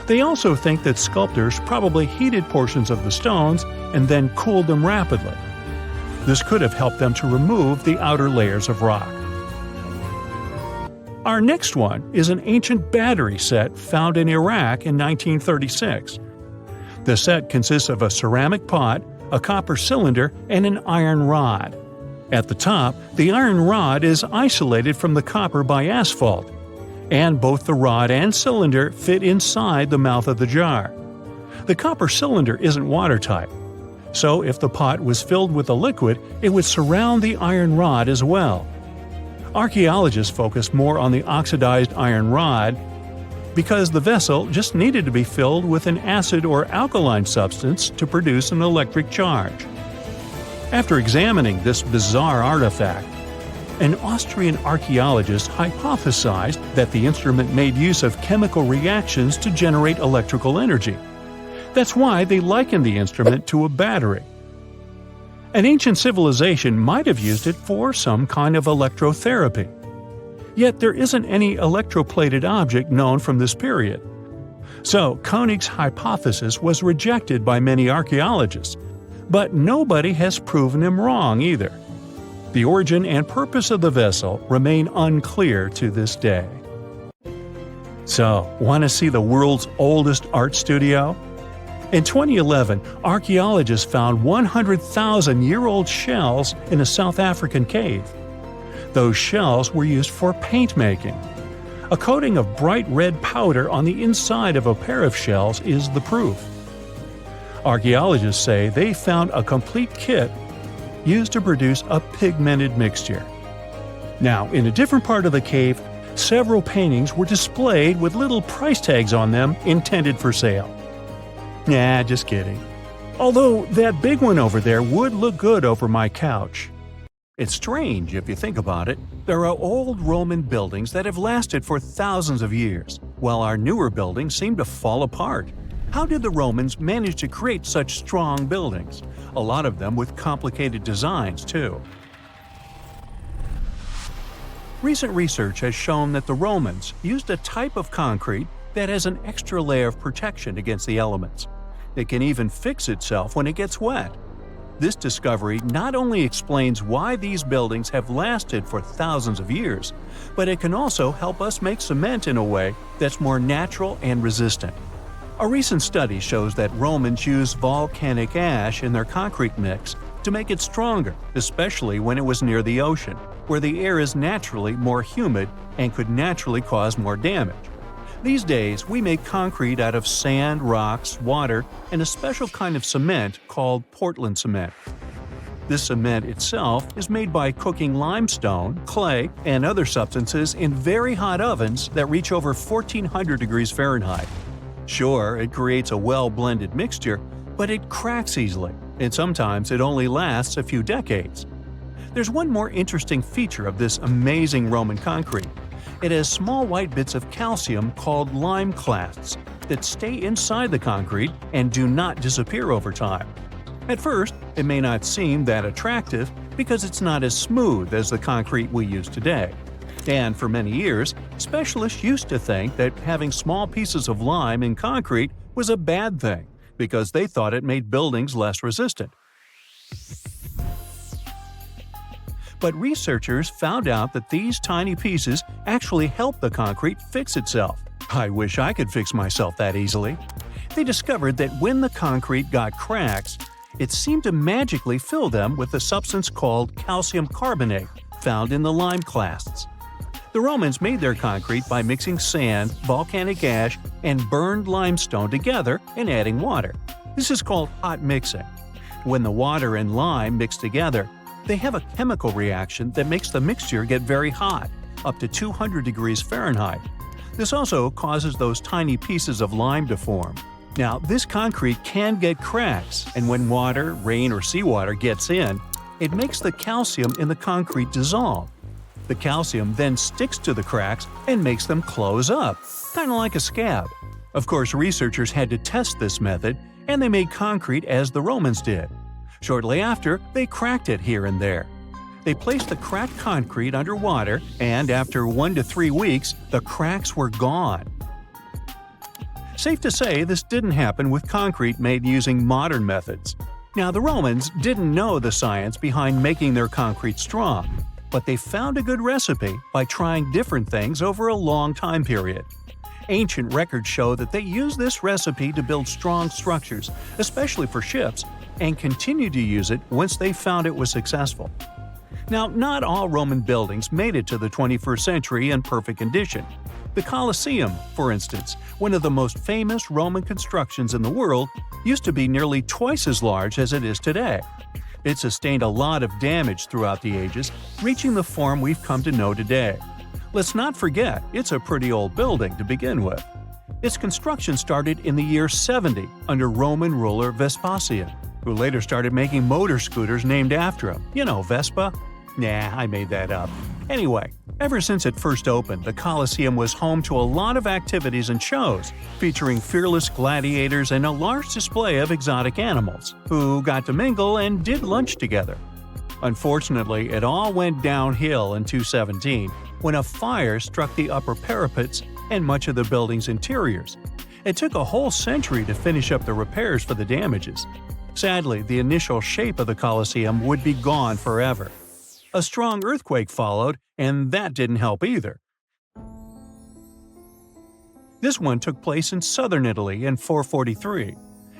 They also think that sculptors probably heated portions of the stones and then cooled them rapidly. This could have helped them to remove the outer layers of rock. Our next one is an ancient battery set found in Iraq in 1936. The set consists of a ceramic pot, a copper cylinder, and an iron rod. At the top, the iron rod is isolated from the copper by asphalt, and both the rod and cylinder fit inside the mouth of the jar. The copper cylinder isn't watertight, so if the pot was filled with a liquid, it would surround the iron rod as well. Archaeologists focused more on the oxidized iron rod because the vessel just needed to be filled with an acid or alkaline substance to produce an electric charge. After examining this bizarre artifact, an Austrian archaeologist hypothesized that the instrument made use of chemical reactions to generate electrical energy. That's why they likened the instrument to a battery. An ancient civilization might have used it for some kind of electrotherapy. Yet there isn't any electroplated object known from this period. So Koenig's hypothesis was rejected by many archaeologists, but nobody has proven him wrong either. The origin and purpose of the vessel remain unclear to this day. So, want to see the world's oldest art studio? In 2011, archaeologists found 100,000-year-old shells in a South African cave. Those shells were used for paint making. A coating of bright red powder on the inside of a pair of shells is the proof. Archaeologists say they found a complete kit used to produce a pigmented mixture. Now, in a different part of the cave, several paintings were displayed with little price tags on them intended for sale. Nah, just kidding. Although that big one over there would look good over my couch. It's strange if you think about it. There are old Roman buildings that have lasted for thousands of years, while our newer buildings seem to fall apart. How did the Romans manage to create such strong buildings? A lot of them with complicated designs, too. Recent research has shown that the Romans used a type of concrete that has an extra layer of protection against the elements. It can even fix itself when it gets wet. This discovery not only explains why these buildings have lasted for thousands of years, but it can also help us make cement in a way that's more natural and resistant. A recent study shows that Romans used volcanic ash in their concrete mix to make it stronger, especially when it was near the ocean, where the air is naturally more humid and could naturally cause more damage. These days, we make concrete out of sand, rocks, water, and a special kind of cement called Portland cement. This cement itself is made by cooking limestone, clay, and other substances in very hot ovens that reach over 1400 degrees Fahrenheit. Sure, it creates a well-blended mixture, but it cracks easily, and sometimes it only lasts a few decades. There's one more interesting feature of this amazing Roman concrete. It has small white bits of calcium called lime clasts that stay inside the concrete and do not disappear over time. At first, it may not seem that attractive because it's not as smooth as the concrete we use today. And for many years, specialists used to think that having small pieces of lime in concrete was a bad thing because they thought it made buildings less resistant. But researchers found out that these tiny pieces actually help the concrete fix itself. I wish I could fix myself that easily. They discovered that when the concrete got cracks, it seemed to magically fill them with a substance called calcium carbonate found in the lime clasts. The Romans made their concrete by mixing sand, volcanic ash, and burned limestone together and adding water. This is called hot mixing. When the water and lime mix together, they have a chemical reaction that makes the mixture get very hot, up to 200 degrees Fahrenheit. This also causes those tiny pieces of lime to form. Now, this concrete can get cracks, and when water, rain, or seawater gets in, it makes the calcium in the concrete dissolve. The calcium then sticks to the cracks and makes them close up, kind of like a scab. Of course, researchers had to test this method, and they made concrete as the Romans did. Shortly after, they cracked it here and there. They placed the cracked concrete under water, and after 1 to 3 weeks, the cracks were gone. Safe to say, this didn't happen with concrete made using modern methods. Now, the Romans didn't know the science behind making their concrete strong, but they found a good recipe by trying different things over a long time period. Ancient records show that they used this recipe to build strong structures, especially for ships, and continued to use it once they found it was successful. Now, not all Roman buildings made it to the 21st century in perfect condition. The Colosseum, for instance, one of the most famous Roman constructions in the world, used to be nearly twice as large as it is today. It sustained a lot of damage throughout the ages, reaching the form we've come to know today. Let's not forget, it's a pretty old building to begin with. Its construction started in the year 70 under Roman ruler Vespasian, who later started making motor scooters named after him. You know, Vespa? Nah, I made that up. Anyway, ever since it first opened, the Colosseum was home to a lot of activities and shows, featuring fearless gladiators and a large display of exotic animals, who got to mingle and did lunch together. Unfortunately, it all went downhill in 217 when a fire struck the upper parapets and much of the building's interiors. It took a whole century to finish up the repairs for the damages. Sadly, the initial shape of the Colosseum would be gone forever. A strong earthquake followed, and that didn't help either. This one took place in southern Italy in 443.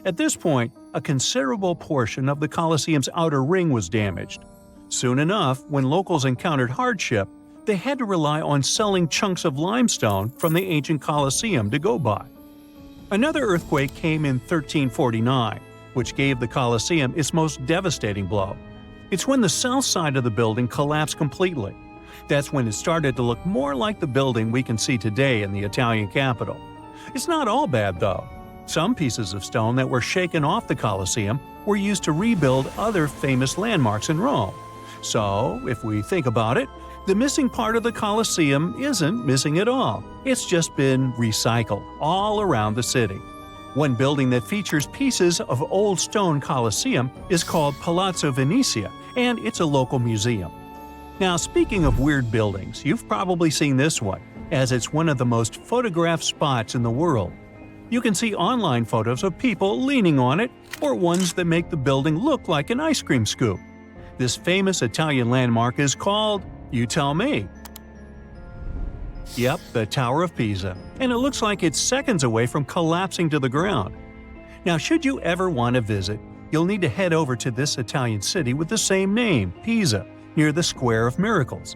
At this point, a considerable portion of the Colosseum's outer ring was damaged. Soon enough, when locals encountered hardship, they had to rely on selling chunks of limestone from the ancient Colosseum to go by. Another earthquake came in 1349, which gave the Colosseum its most devastating blow. It's when the south side of the building collapsed completely. That's when it started to look more like the building we can see today in the Italian capital. It's not all bad, though. Some pieces of stone that were shaken off the Colosseum were used to rebuild other famous landmarks in Rome. So, if we think about it, the missing part of the Colosseum isn't missing at all. It's just been recycled all around the city. One building that features pieces of old stone Colosseum is called Palazzo Venezia, and it's a local museum. Now, speaking of weird buildings, you've probably seen this one, as it's one of the most photographed spots in the world. You can see online photos of people leaning on it, or ones that make the building look like an ice cream scoop. This famous Italian landmark is called, you tell me. Yep, the Tower of Pisa, and it looks like it's seconds away from collapsing to the ground. Now, should you ever want to visit, you'll need to head over to this Italian city with the same name, Pisa, near the Square of Miracles.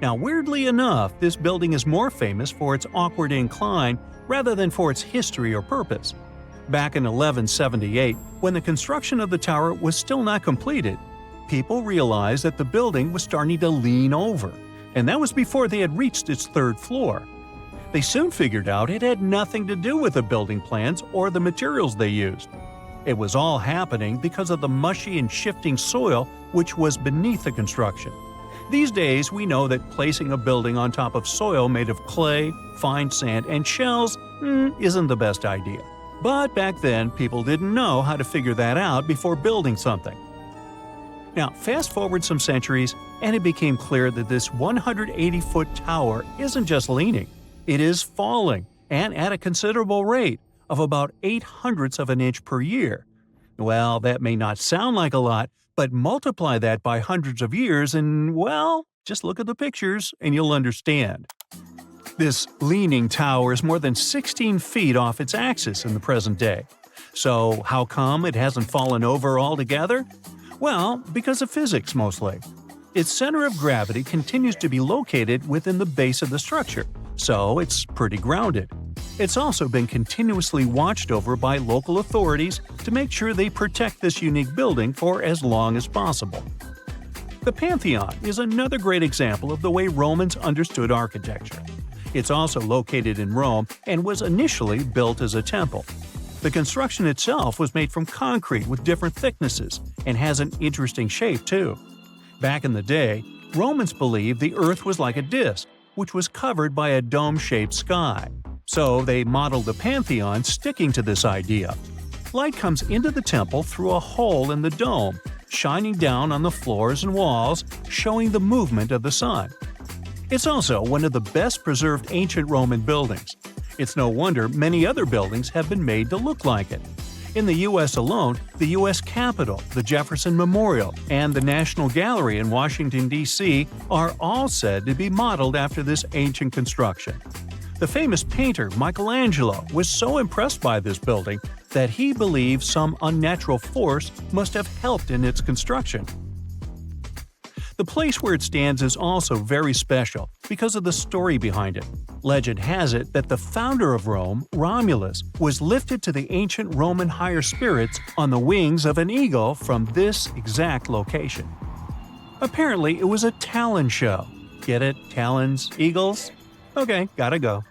Now, weirdly enough, this building is more famous for its awkward incline rather than for its history or purpose. Back in 1178, when the construction of the tower was still not completed, people realized that the building was starting to lean over, and that was before they had reached its third floor. They soon figured out it had nothing to do with the building plans or the materials they used. It was all happening because of the mushy and shifting soil which was beneath the construction. These days, we know that placing a building on top of soil made of clay, fine sand, and shells isn't the best idea. But back then, people didn't know how to figure that out before building something. Now, fast forward some centuries, and it became clear that this 180-foot tower isn't just leaning. It is falling, and at a considerable rate of about 0.08 of an inch per year. Well, that may not sound like a lot, but multiply that by hundreds of years and, well, just look at the pictures and you'll understand. This leaning tower is more than 16 feet off its axis in the present day. So how come it hasn't fallen over altogether? Well, because of physics mostly. Its center of gravity continues to be located within the base of the structure, so it's pretty grounded. It's also been continuously watched over by local authorities to make sure they protect this unique building for as long as possible. The Pantheon is another great example of the way Romans understood architecture. It's also located in Rome and was initially built as a temple. The construction itself was made from concrete with different thicknesses and has an interesting shape too. Back in the day, Romans believed the Earth was like a disc, which was covered by a dome-shaped sky. So they modeled the Pantheon sticking to this idea. Light comes into the temple through a hole in the dome, shining down on the floors and walls, showing the movement of the sun. It's also one of the best preserved ancient Roman buildings. It's no wonder many other buildings have been made to look like it. In the U.S. alone, the U.S. Capitol, the Jefferson Memorial, and the National Gallery in Washington, D.C. are all said to be modeled after this ancient construction. The famous painter Michelangelo was so impressed by this building that he believed some unnatural force must have helped in its construction. The place where it stands is also very special because of the story behind it. Legend has it that the founder of Rome, Romulus, was lifted to the ancient Roman higher spirits on the wings of an eagle from this exact location. Apparently, it was a talon show. Get it? Talons? Eagles? Okay, gotta go.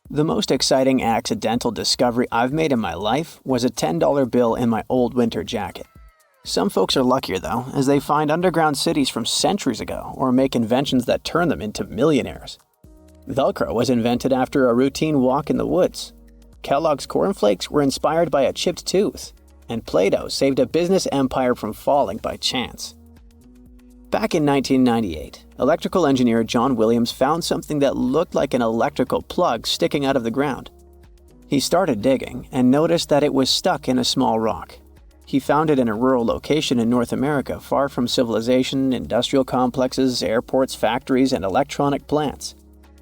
The most exciting accidental discovery I've made in my life was a $10 bill in my old winter jacket. Some folks are luckier though, as they find underground cities from centuries ago or make inventions that turn them into millionaires. Velcro was invented after a routine walk in the woods. Kellogg's cornflakes were inspired by a chipped tooth, and Play-Doh saved a business empire from falling by chance. Back in 1998, electrical engineer John Williams found something that looked like an electrical plug sticking out of the ground. He started digging and noticed that it was stuck in a small rock. He found it in a rural location in North America, far from civilization, industrial complexes, airports, factories, and electronic plants.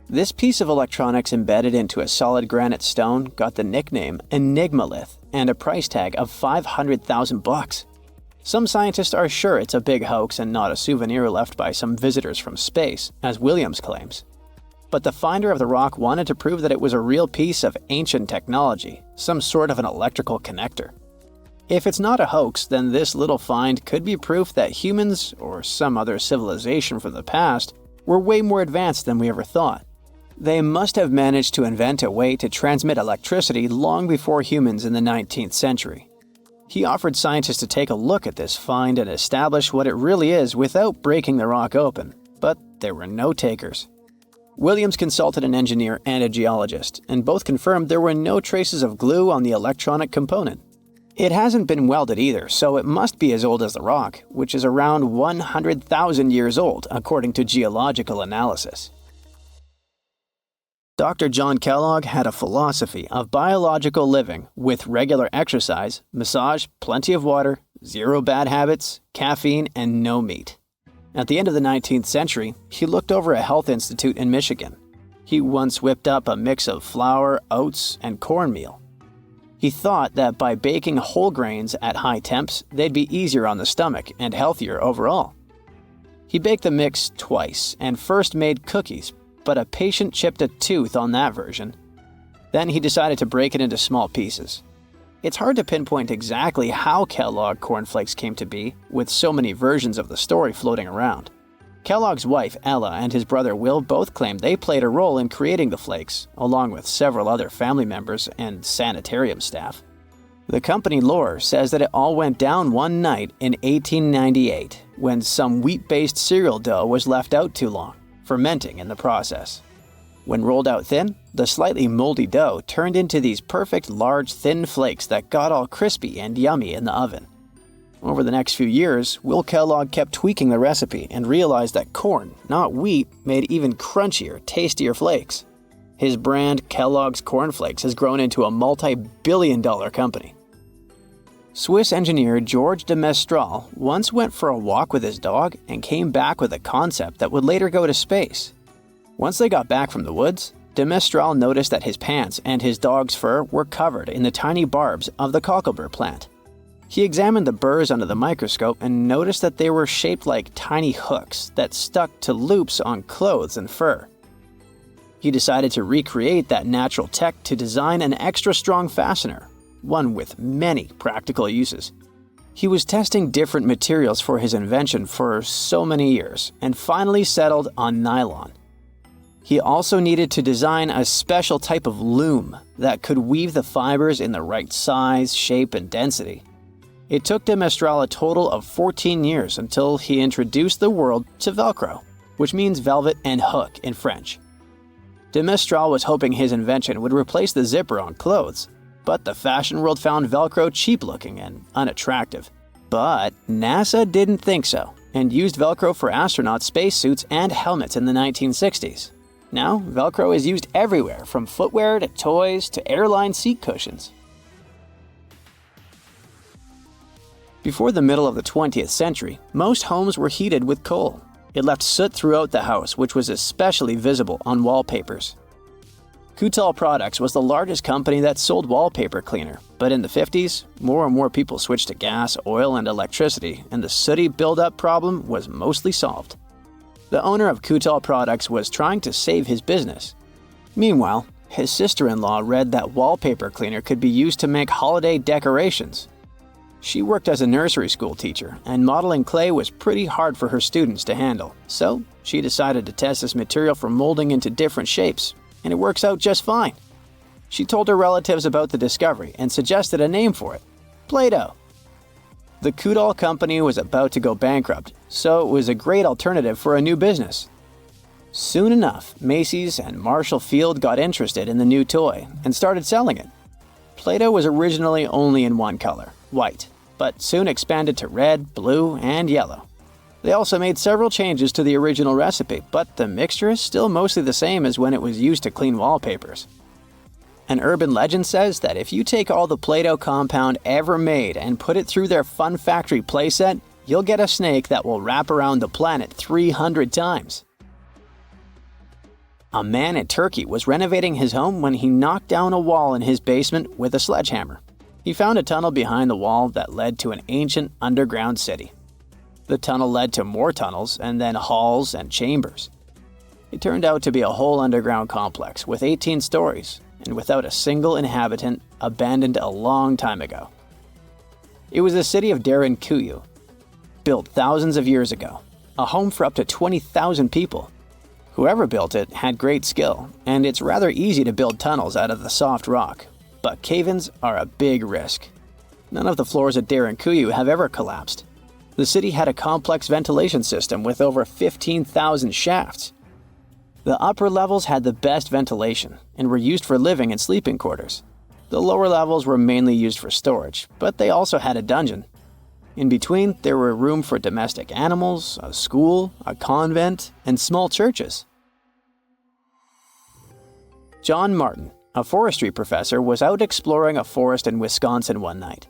This piece of electronics embedded into a solid granite stone got the nickname Enigmalith and a price tag of $500,000. Some scientists are sure it's a big hoax and not a souvenir left by some visitors from space, as Williams claims. But the finder of the rock wanted to prove that it was a real piece of ancient technology, some sort of an electrical connector. If it's not a hoax, then this little find could be proof that humans, or some other civilization from the past, were way more advanced than we ever thought. They must have managed to invent a way to transmit electricity long before humans in the 19th century. He offered scientists to take a look at this find and establish what it really is without breaking the rock open, but there were no takers. Williams consulted an engineer and a geologist, and both confirmed there were no traces of glue on the electronic component. It hasn't been welded either, so it must be as old as the rock, which is around 100,000 years old, according to geological analysis. Dr. John Kellogg had a philosophy of biological living with regular exercise, massage, plenty of water, zero bad habits, caffeine, and no meat. At the end of the 19th century, he looked over a health institute in Michigan. He once whipped up a mix of flour, oats, and cornmeal. He thought that by baking whole grains at high temps, they'd be easier on the stomach and healthier overall. He baked the mix twice and first made cookies, but a patient chipped a tooth on that version. Then he decided to break it into small pieces. It's hard to pinpoint exactly how Kellogg cornflakes came to be, with so many versions of the story floating around. Kellogg's wife, Ella, and his brother Will both claim they played a role in creating the flakes, along with several other family members and sanitarium staff. The company lore says that it all went down one night in 1898, when some wheat-based cereal dough was left out too long, fermenting in the process. When rolled out thin, the slightly moldy dough turned into these perfect large thin flakes that got all crispy and yummy in the oven. Over the next few years, Will Kellogg kept tweaking the recipe and realized that corn, not wheat, made even crunchier, tastier flakes. His brand, Kellogg's Corn Flakes, has grown into a multi-billion-dollar company. Swiss engineer George de Mestral once went for a walk with his dog and came back with a concept that would later go to space. Once they got back from the woods, de Mestral noticed that his pants and his dog's fur were covered in the tiny barbs of the cocklebur plant. He examined the burrs under the microscope and noticed that they were shaped like tiny hooks that stuck to loops on clothes and fur. He decided to recreate that natural tech to design an extra strong fastener, one with many practical uses. He was testing different materials for his invention for so many years and finally settled on nylon. He also needed to design a special type of loom that could weave the fibers in the right size, shape, and density. It took de Mestral a total of 14 years until he introduced the world to Velcro, which means velvet and hook in French. De Mestral was hoping his invention would replace the zipper on clothes, but the fashion world found Velcro cheap-looking and unattractive. But NASA didn't think so, and used Velcro for astronaut spacesuits and helmets in the 1960s. Now, Velcro is used everywhere, from footwear to toys to airline seat cushions. Before the middle of the 20th century, most homes were heated with coal. It left soot throughout the house, which was especially visible on wallpapers. Kutal Products was the largest company that sold wallpaper cleaner, but in the 50s, more and more people switched to gas, oil, and electricity, and the sooty buildup problem was mostly solved. The owner of Kutal Products was trying to save his business. Meanwhile, his sister-in-law read that wallpaper cleaner could be used to make holiday decorations. She worked as a nursery school teacher, and modeling clay was pretty hard for her students to handle, so she decided to test this material for molding into different shapes, and it works out just fine. She told her relatives about the discovery and suggested a name for it: Play-Doh. The Kutal company was about to go bankrupt, so it was a great alternative for a new business. Soon enough, Macy's and Marshall Field got interested in the new toy and started selling it. Play-Doh was originally only in one color, white, but soon expanded to red, blue, and yellow. They also made several changes to the original recipe, but the mixture is still mostly the same as when it was used to clean wallpapers. An urban legend says that if you take all the Play-Doh compound ever made and put it through their Fun Factory playset, you'll get a snake that will wrap around the planet 300 times. A man in Turkey was renovating his home when he knocked down a wall in his basement with a sledgehammer. He found a tunnel behind the wall that led to an ancient underground city. The tunnel led to more tunnels and then halls and chambers. It turned out to be a whole underground complex with 18 stories and without a single inhabitant, abandoned a long time ago. It was the city of Derinkuyu, built thousands of years ago, a home for up to 20,000 people. Whoever built it had great skill, and it's rather easy to build tunnels out of the soft rock, but cave-ins are a big risk. None of the floors at Derinkuyu have ever collapsed. The city had a complex ventilation system with over 15,000 shafts. The upper levels had the best ventilation and were used for living and sleeping quarters. The lower levels were mainly used for storage, but they also had a dungeon. In between, there were room for domestic animals, a school, a convent, and small churches. John Martin, a forestry professor, was out exploring a forest in Wisconsin one night.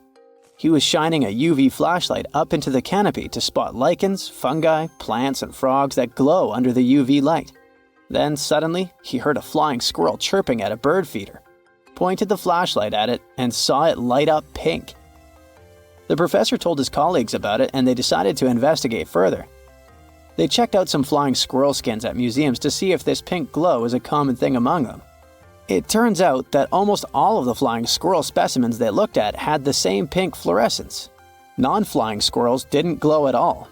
He was shining a UV flashlight up into the canopy to spot lichens, fungi, plants, and frogs that glow under the UV light. Then suddenly, he heard a flying squirrel chirping at a bird feeder, pointed the flashlight at it, and saw it light up pink. The professor told his colleagues about it, and they decided to investigate further. They checked out some flying squirrel skins at museums to see if this pink glow is a common thing among them. It turns out that almost all of the flying squirrel specimens they looked at had the same pink fluorescence. Non-flying squirrels didn't glow at all.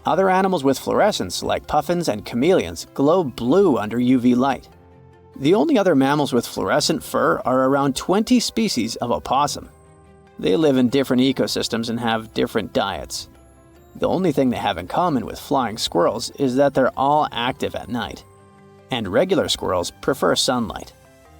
Other animals with fluorescence, like puffins and chameleons, glow blue under UV light. The only other mammals with fluorescent fur are around 20 species of opossum. They live in different ecosystems and have different diets. The only thing they have in common with flying squirrels is that they're all active at night. And regular squirrels prefer sunlight.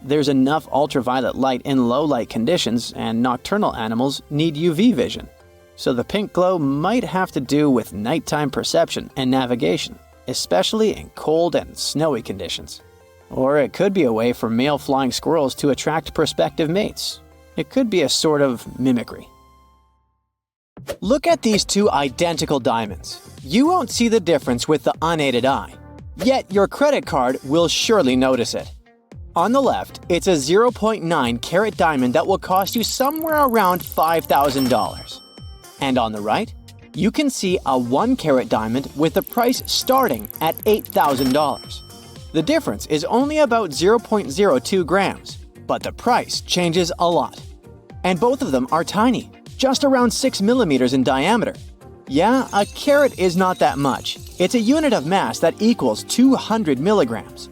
There's enough ultraviolet light in low-light conditions, and nocturnal animals need UV vision. So the pink glow might have to do with nighttime perception and navigation, especially in cold and snowy conditions. Or it could be a way for male flying squirrels to attract prospective mates. It could be a sort of mimicry. Look at these two identical diamonds. You won't see the difference with the unaided eye. Yet your credit card will surely notice it. On the left, it's a 0.9 carat diamond that will cost you somewhere around $5,000. And on the right, you can see a 1 carat diamond with the price starting at $8,000. The difference is only about 0.02 grams, but the price changes a lot. And both of them are tiny, just around 6 millimeters in diameter. Yeah, a carat is not that much. It's a unit of mass that equals 200 milligrams.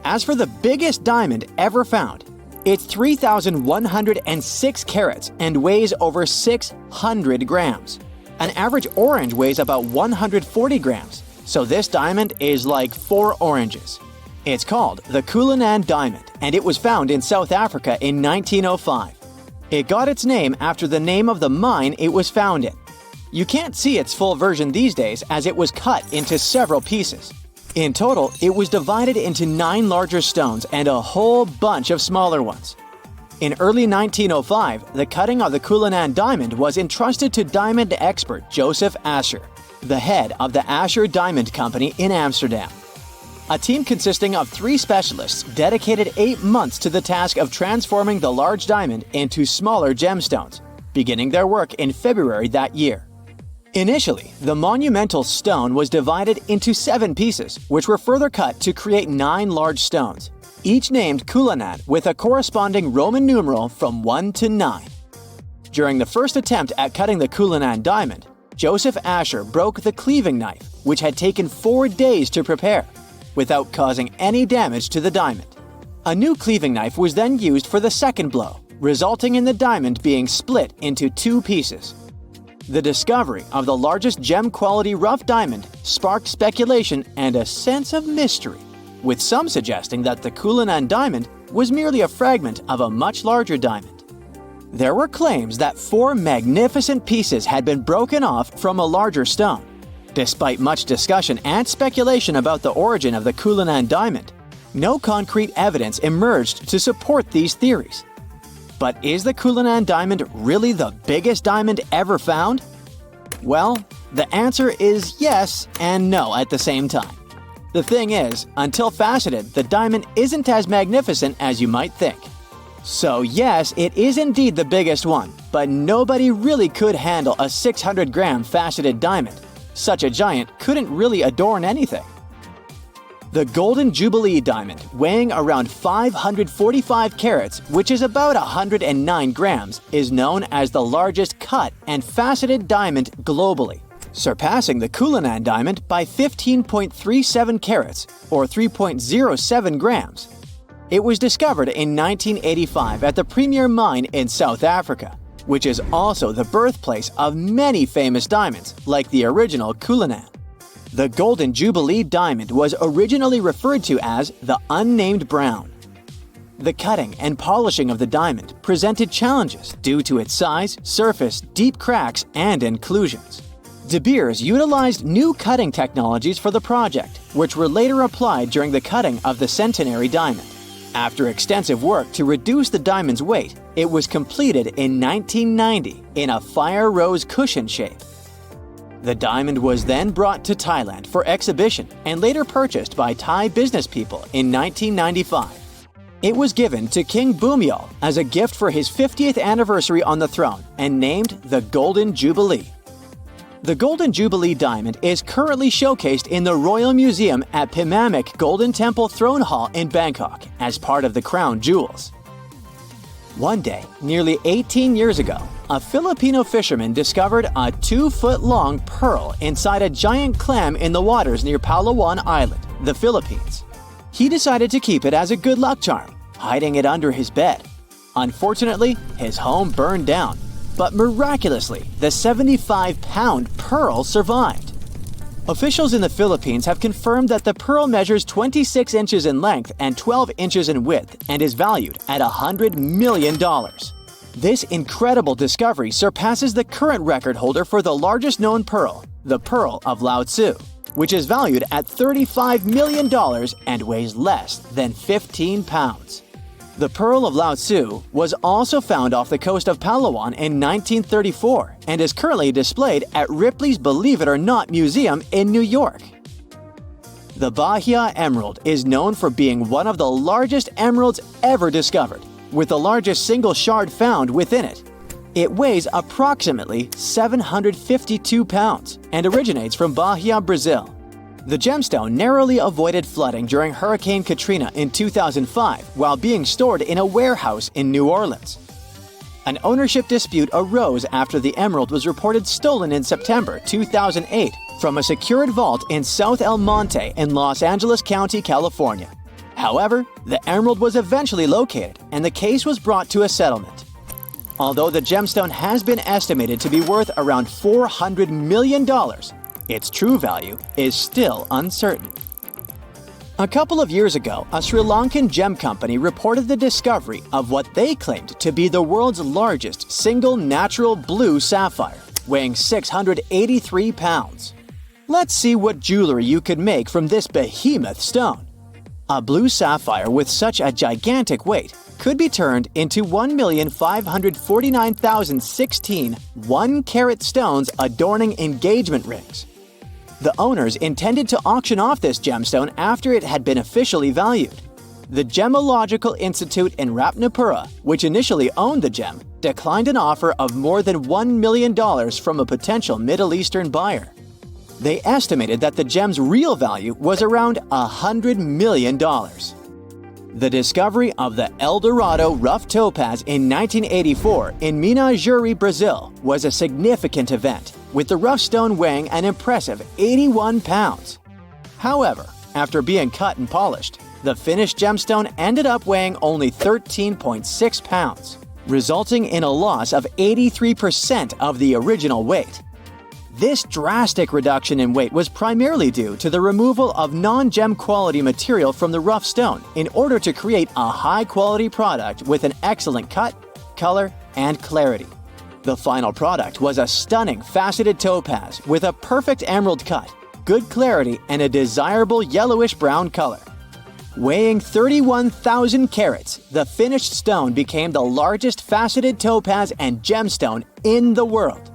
As for the biggest diamond ever found, it's 3,106 carats and weighs over 600 grams. An average orange weighs about 140 grams, so this diamond is like 4 oranges. It's called the Cullinan diamond, and it was found in South Africa in 1905. It got its name after the name of the mine it was found in. You can't see its full version these days as it was cut into several pieces. In total, it was divided into 9 larger stones and a whole bunch of smaller ones. In early 1905, the cutting of the Cullinan diamond was entrusted to diamond expert Joseph Asher, the head of the Asher Diamond Company in Amsterdam. A team consisting of 3 specialists dedicated 8 months to the task of transforming the large diamond into smaller gemstones, beginning their work in February that year. Initially, the monumental stone was divided into 7 pieces, which were further cut to create 9 large stones, each named Cullinan with a corresponding Roman numeral from 1 to 9. During the first attempt at cutting the Cullinan diamond, Joseph Asher broke the cleaving knife, which had taken 4 days to prepare, without causing any damage to the diamond. A new cleaving knife was then used for the second blow, resulting in the diamond being split into 2 pieces. The discovery of the largest gem-quality rough diamond sparked speculation and a sense of mystery, with some suggesting that the Cullinan diamond was merely a fragment of a much larger diamond. There were claims that 4 magnificent pieces had been broken off from a larger stone. Despite much discussion and speculation about the origin of the Cullinan diamond, no concrete evidence emerged to support these theories. But is the Cullinan diamond really the biggest diamond ever found? Well, the answer is yes and no at the same time. The thing is, until faceted, the diamond isn't as magnificent as you might think. So yes, it is indeed the biggest one, but nobody really could handle a 600-gram faceted diamond. Such a giant couldn't really adorn anything. The Golden Jubilee diamond, weighing around 545 carats, which is about 109 grams, is known as the largest cut and faceted diamond globally, surpassing the Cullinan diamond by 15.37 carats, or 3.07 grams. It was discovered in 1985 at the Premier Mine in South Africa, which is also the birthplace of many famous diamonds, like the original Cullinan. The Golden Jubilee diamond was originally referred to as the unnamed brown. The cutting and polishing of the diamond presented challenges due to its size, surface, deep cracks, and inclusions. De Beers utilized new cutting technologies for the project, which were later applied during the cutting of the Centenary diamond. After extensive work to reduce the diamond's weight, it was completed in 1990 in a fire rose cushion shape. The diamond was then brought to Thailand for exhibition and later purchased by Thai business people in 1995. It was given to King Bhumibol as a gift for his 50th anniversary on the throne and named the Golden Jubilee. The Golden Jubilee diamond is currently showcased in the Royal Museum at Phimmamak Golden Temple Throne Hall in Bangkok as part of the crown jewels. One day, nearly 18 years ago, a Filipino fisherman discovered a 2-foot-long pearl inside a giant clam in the waters near Palawan Island, the Philippines. He decided to keep it as a good luck charm, hiding it under his bed. Unfortunately, his home burned down, but miraculously, the 75-pound pearl survived. Officials in the Philippines have confirmed that the pearl measures 26 inches in length and 12 inches in width and is valued at $100 million. This incredible discovery surpasses the current record holder for the largest known pearl, the Pearl of Lao Tzu, which is valued at $35 million and weighs less than 15 pounds. The Pearl of Lao Tzu was also found off the coast of Palawan in 1934 and is currently displayed at Ripley's Believe It or Not Museum in New York. The Bahia Emerald is known for being one of the largest emeralds ever discovered, with the largest single shard found within it. It weighs approximately 752 pounds and originates from Bahia, Brazil. The gemstone narrowly avoided flooding during Hurricane Katrina in 2005 while being stored in a warehouse in New Orleans. An ownership dispute arose after the emerald was reported stolen in September 2008 from a secured vault in South El Monte in Los Angeles County, California. However, the emerald was eventually located and the case was brought to a settlement. Although the gemstone has been estimated to be worth around $400 million, its true value is still uncertain. A couple of years ago, a Sri Lankan gem company reported the discovery of what they claimed to be the world's largest single natural blue sapphire, weighing 683 pounds. Let's see what jewelry you could make from this behemoth stone. A blue sapphire with such a gigantic weight could be turned into 1,549,016 1-carat stones adorning engagement rings. The owners intended to auction off this gemstone after it had been officially valued. The Gemological Institute in Ratnapura, which initially owned the gem, declined an offer of more than $1 million from a potential Middle Eastern buyer. They estimated that the gem's real value was around $100 million. The discovery of the El Dorado rough topaz in 1984 in Minas Gerais, Brazil, was a significant event, with the rough stone weighing an impressive 81 pounds. However, after being cut and polished, the finished gemstone ended up weighing only 13.6 pounds, resulting in a loss of 83% of the original weight. This drastic reduction in weight was primarily due to the removal of non-gem quality material from the rough stone in order to create a high-quality product with an excellent cut, color, and clarity. The final product was a stunning faceted topaz with a perfect emerald cut, good clarity, and a desirable yellowish-brown color. Weighing 31,000 carats, the finished stone became the largest faceted topaz and gemstone in the world.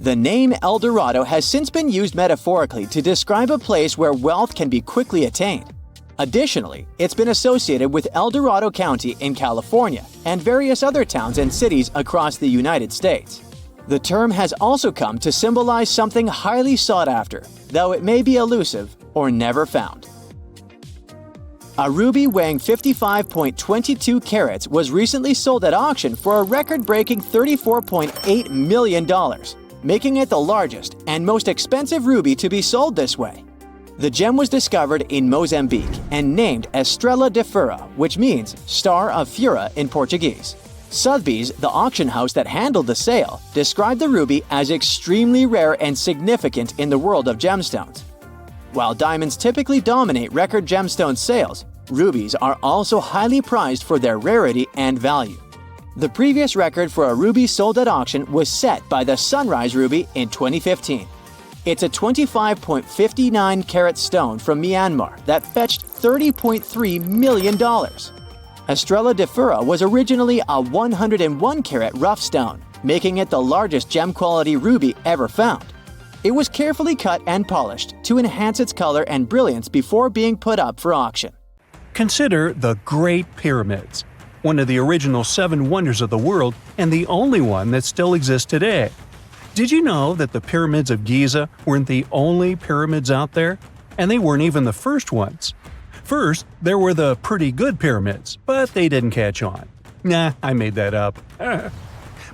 The name El Dorado has since been used metaphorically to describe a place where wealth can be quickly attained. Additionally, it's been associated with El Dorado County in California and various other towns and cities across the United States. The term has also come to symbolize something highly sought after, though it may be elusive or never found. A ruby weighing 55.22 carats was recently sold at auction for a record-breaking $34.8 million, making it the largest and most expensive ruby to be sold this way. The gem was discovered in Mozambique and named Estrela de Fura, which means Star of Fura in Portuguese. Sotheby's, the auction house that handled the sale, described the ruby as extremely rare and significant in the world of gemstones. While diamonds typically dominate record gemstone sales, rubies are also highly prized for their rarity and value. The previous record for a ruby sold at auction was set by the Sunrise Ruby in 2015. It's a 25.59 carat stone from Myanmar that fetched $30.3 million. Estrella de Fura was originally a 101-carat rough stone, making it the largest gem-quality ruby ever found. It was carefully cut and polished to enhance its color and brilliance before being put up for auction. Consider the Great Pyramids, one of the original 7 wonders of the world and the only one that still exists today. Did you know that the pyramids of Giza weren't the only pyramids out there? And they weren't even the first ones. First, there were the pretty good pyramids, but they didn't catch on. Nah, I made that up.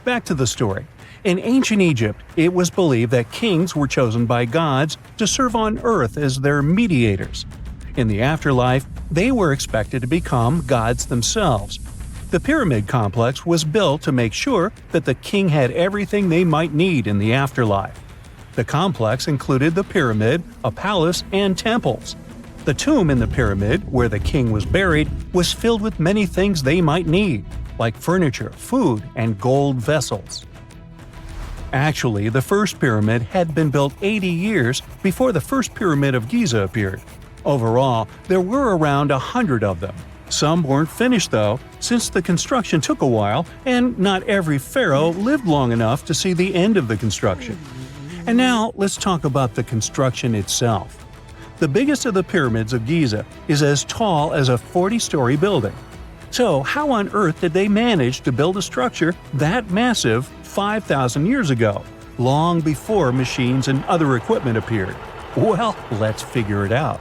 Back to the story. In ancient Egypt, it was believed that kings were chosen by gods to serve on earth as their mediators. In the afterlife, they were expected to become gods themselves. The pyramid complex was built to make sure that the king had everything they might need in the afterlife. The complex included the pyramid, a palace, and temples. The tomb in the pyramid, where the king was buried, was filled with many things they might need, like furniture, food, and gold vessels. Actually, the first pyramid had been built 80 years before the first pyramid of Giza appeared. Overall, there were around 100 of them. Some weren't finished though, since the construction took a while and not every pharaoh lived long enough to see the end of the construction. And now let's talk about the construction itself. The biggest of the pyramids of Giza is as tall as a 40-story building. So how on earth did they manage to build a structure that massive 5,000 years ago, long before machines and other equipment appeared? Well, let's figure it out.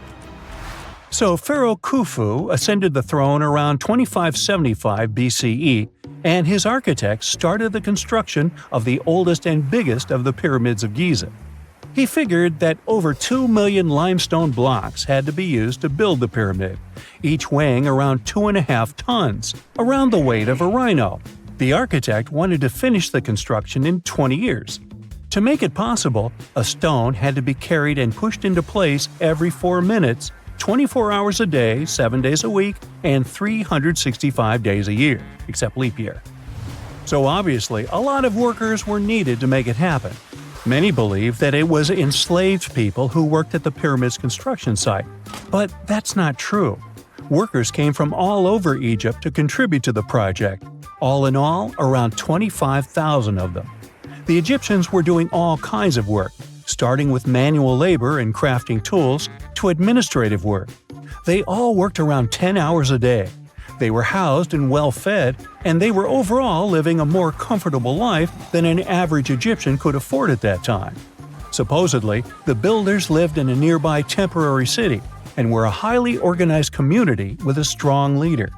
So Pharaoh Khufu ascended the throne around 2575 BCE, and his architects started the construction of the oldest and biggest of the pyramids of Giza. He figured that over 2 million limestone blocks had to be used to build the pyramid, each weighing around 2.5 tons, around the weight of a rhino. The architect wanted to finish the construction in 20 years. To make it possible, a stone had to be carried and pushed into place every 4 minutes, 24 hours a day, 7 days a week, and 365 days a year, except leap year. So obviously, a lot of workers were needed to make it happen. Many believe that it was enslaved people who worked at the pyramid's construction site, but that's not true. Workers came from all over Egypt to contribute to the project. All in all, around 25,000 of them. The Egyptians were doing all kinds of work, starting with manual labor and crafting tools to administrative work. They all worked around 10 hours a day. They were housed and well fed, and they were overall living a more comfortable life than an average Egyptian could afford at that time. Supposedly, the builders lived in a nearby temporary city and were a highly organized community with a strong leader.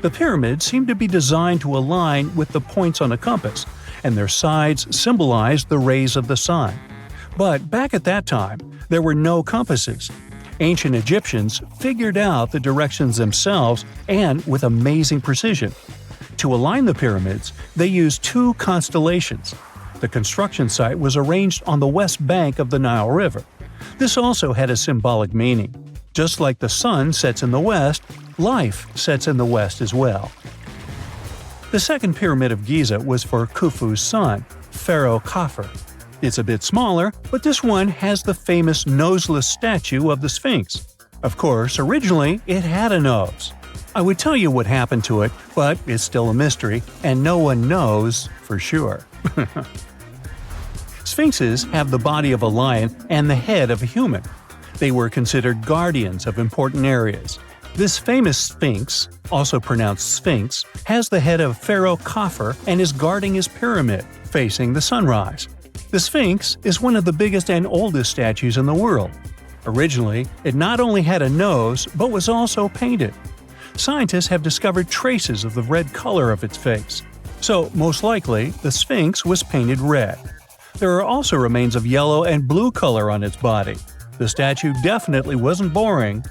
The pyramids seemed to be designed to align with the points on a compass, and their sides symbolized the rays of the sun. But back at that time, there were no compasses. Ancient Egyptians figured out the directions themselves and with amazing precision. To align the pyramids, they used 2 constellations. The construction site was arranged on the west bank of the Nile River. This also had a symbolic meaning. Just like the sun sets in the west, life sets in the west as well. The second pyramid of Giza was for Khufu's son, Pharaoh Khafre. It's a bit smaller, but this one has the famous noseless statue of the Sphinx. Of course, originally it had a nose. I would tell you what happened to it, but it's still a mystery, and no one knows for sure. Sphinxes have the body of a lion and the head of a human. They were considered guardians of important areas. This famous Sphinx, also pronounced Sphinx, has the head of Pharaoh Khafre and is guarding his pyramid, facing the sunrise. The Sphinx is one of the biggest and oldest statues in the world. Originally, it not only had a nose, but was also painted. Scientists have discovered traces of the red color of its face. So, most likely, the Sphinx was painted red. There are also remains of yellow and blue color on its body. The statue definitely wasn't boring.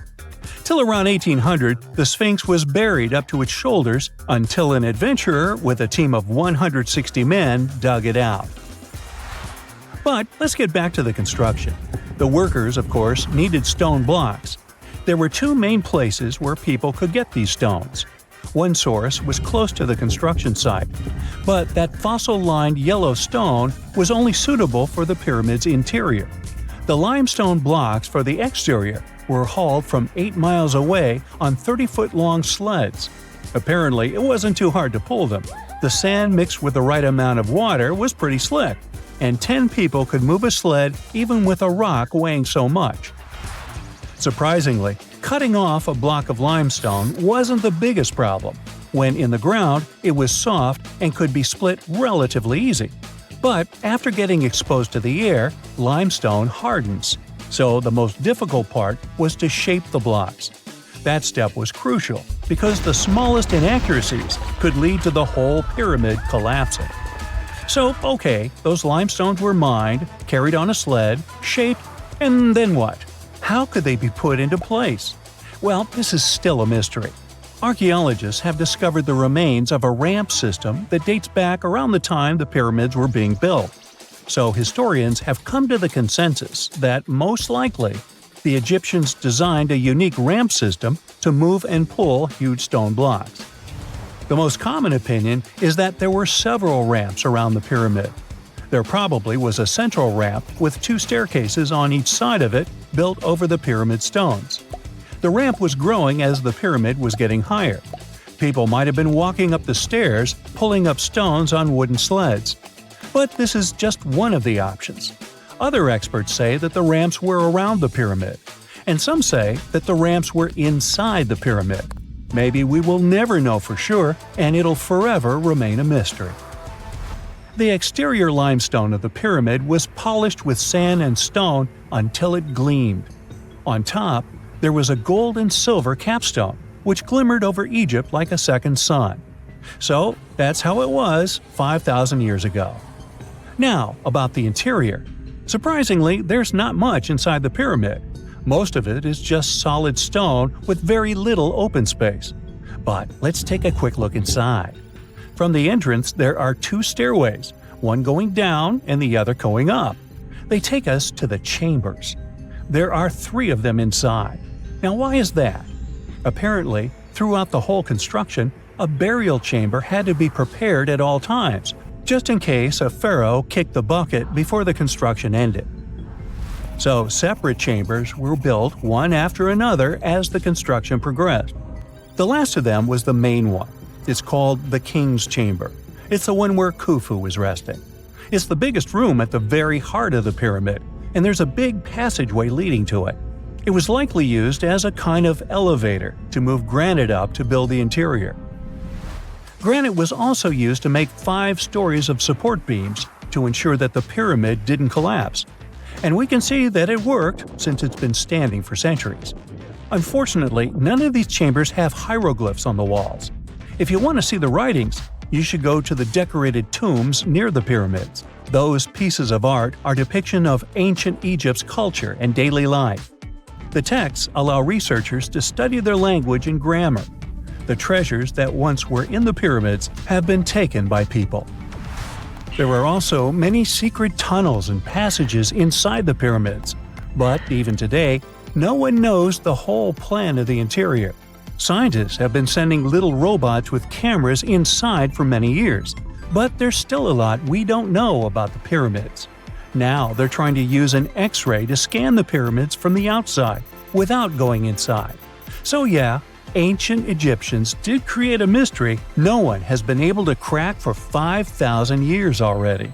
Till around 1800, the Sphinx was buried up to its shoulders until an adventurer with a team of 160 men dug it out. But let's get back to the construction. The workers, of course, needed stone blocks. There were 2 main places where people could get these stones. One source was close to the construction site, but that fossil-lined yellow stone was only suitable for the pyramid's interior. The limestone blocks for the exterior were hauled from 8 miles away on 30-foot-long sleds. Apparently, it wasn't too hard to pull them. The sand mixed with the right amount of water was pretty slick, and 10 people could move a sled even with a rock weighing so much. Surprisingly, cutting off a block of limestone wasn't the biggest problem. When in the ground, it was soft and could be split relatively easy. But after getting exposed to the air, limestone hardens. So the most difficult part was to shape the blocks. That step was crucial because the smallest inaccuracies could lead to the whole pyramid collapsing. So, okay, those limestones were mined, carried on a sled, shaped, and then what? How could they be put into place? Well, this is still a mystery. Archaeologists have discovered the remains of a ramp system that dates back around the time the pyramids were being built. So historians have come to the consensus that, most likely, the Egyptians designed a unique ramp system to move and pull huge stone blocks. The most common opinion is that there were several ramps around the pyramid. There probably was a central ramp with 2 staircases on each side of it built over the pyramid stones. The ramp was growing as the pyramid was getting higher. People might have been walking up the stairs, pulling up stones on wooden sleds. But this is just one of the options. Other experts say that the ramps were around the pyramid, and some say that the ramps were inside the pyramid. Maybe we will never know for sure, and it'll forever remain a mystery. The exterior limestone of the pyramid was polished with sand and stone until it gleamed. On top, there was a gold and silver capstone, which glimmered over Egypt like a second sun. So, that's how it was 5,000 years ago. Now, about the interior. Surprisingly, there's not much inside the pyramid. Most of it is just solid stone with very little open space. But let's take a quick look inside. From the entrance, there are 2 stairways, one going down and the other going up. They take us to the chambers. There are 3 of them inside. Now, why is that? Apparently, throughout the whole construction, a burial chamber had to be prepared at all times, just in case a pharaoh kicked the bucket before the construction ended. So, separate chambers were built one after another as the construction progressed. The last of them was the main one. It's called the King's Chamber. It's the one where Khufu was resting. It's the biggest room at the very heart of the pyramid, and there's a big passageway leading to it. It was likely used as a kind of elevator to move granite up to build the interior. Granite was also used to make 5 stories of support beams to ensure that the pyramid didn't collapse. And we can see that it worked since it's been standing for centuries. Unfortunately, none of these chambers have hieroglyphs on the walls. If you want to see the writings, you should go to the decorated tombs near the pyramids. Those pieces of art are depiction of ancient Egypt's culture and daily life. The texts allow researchers to study their language and grammar. The treasures that once were in the pyramids have been taken by people. There are also many secret tunnels and passages inside the pyramids, but even today, no one knows the whole plan of the interior. Scientists have been sending little robots with cameras inside for many years, but there's still a lot we don't know about the pyramids. Now they're trying to use an X-ray to scan the pyramids from the outside, without going inside. So yeah, ancient Egyptians did create a mystery no one has been able to crack for 5,000 years already.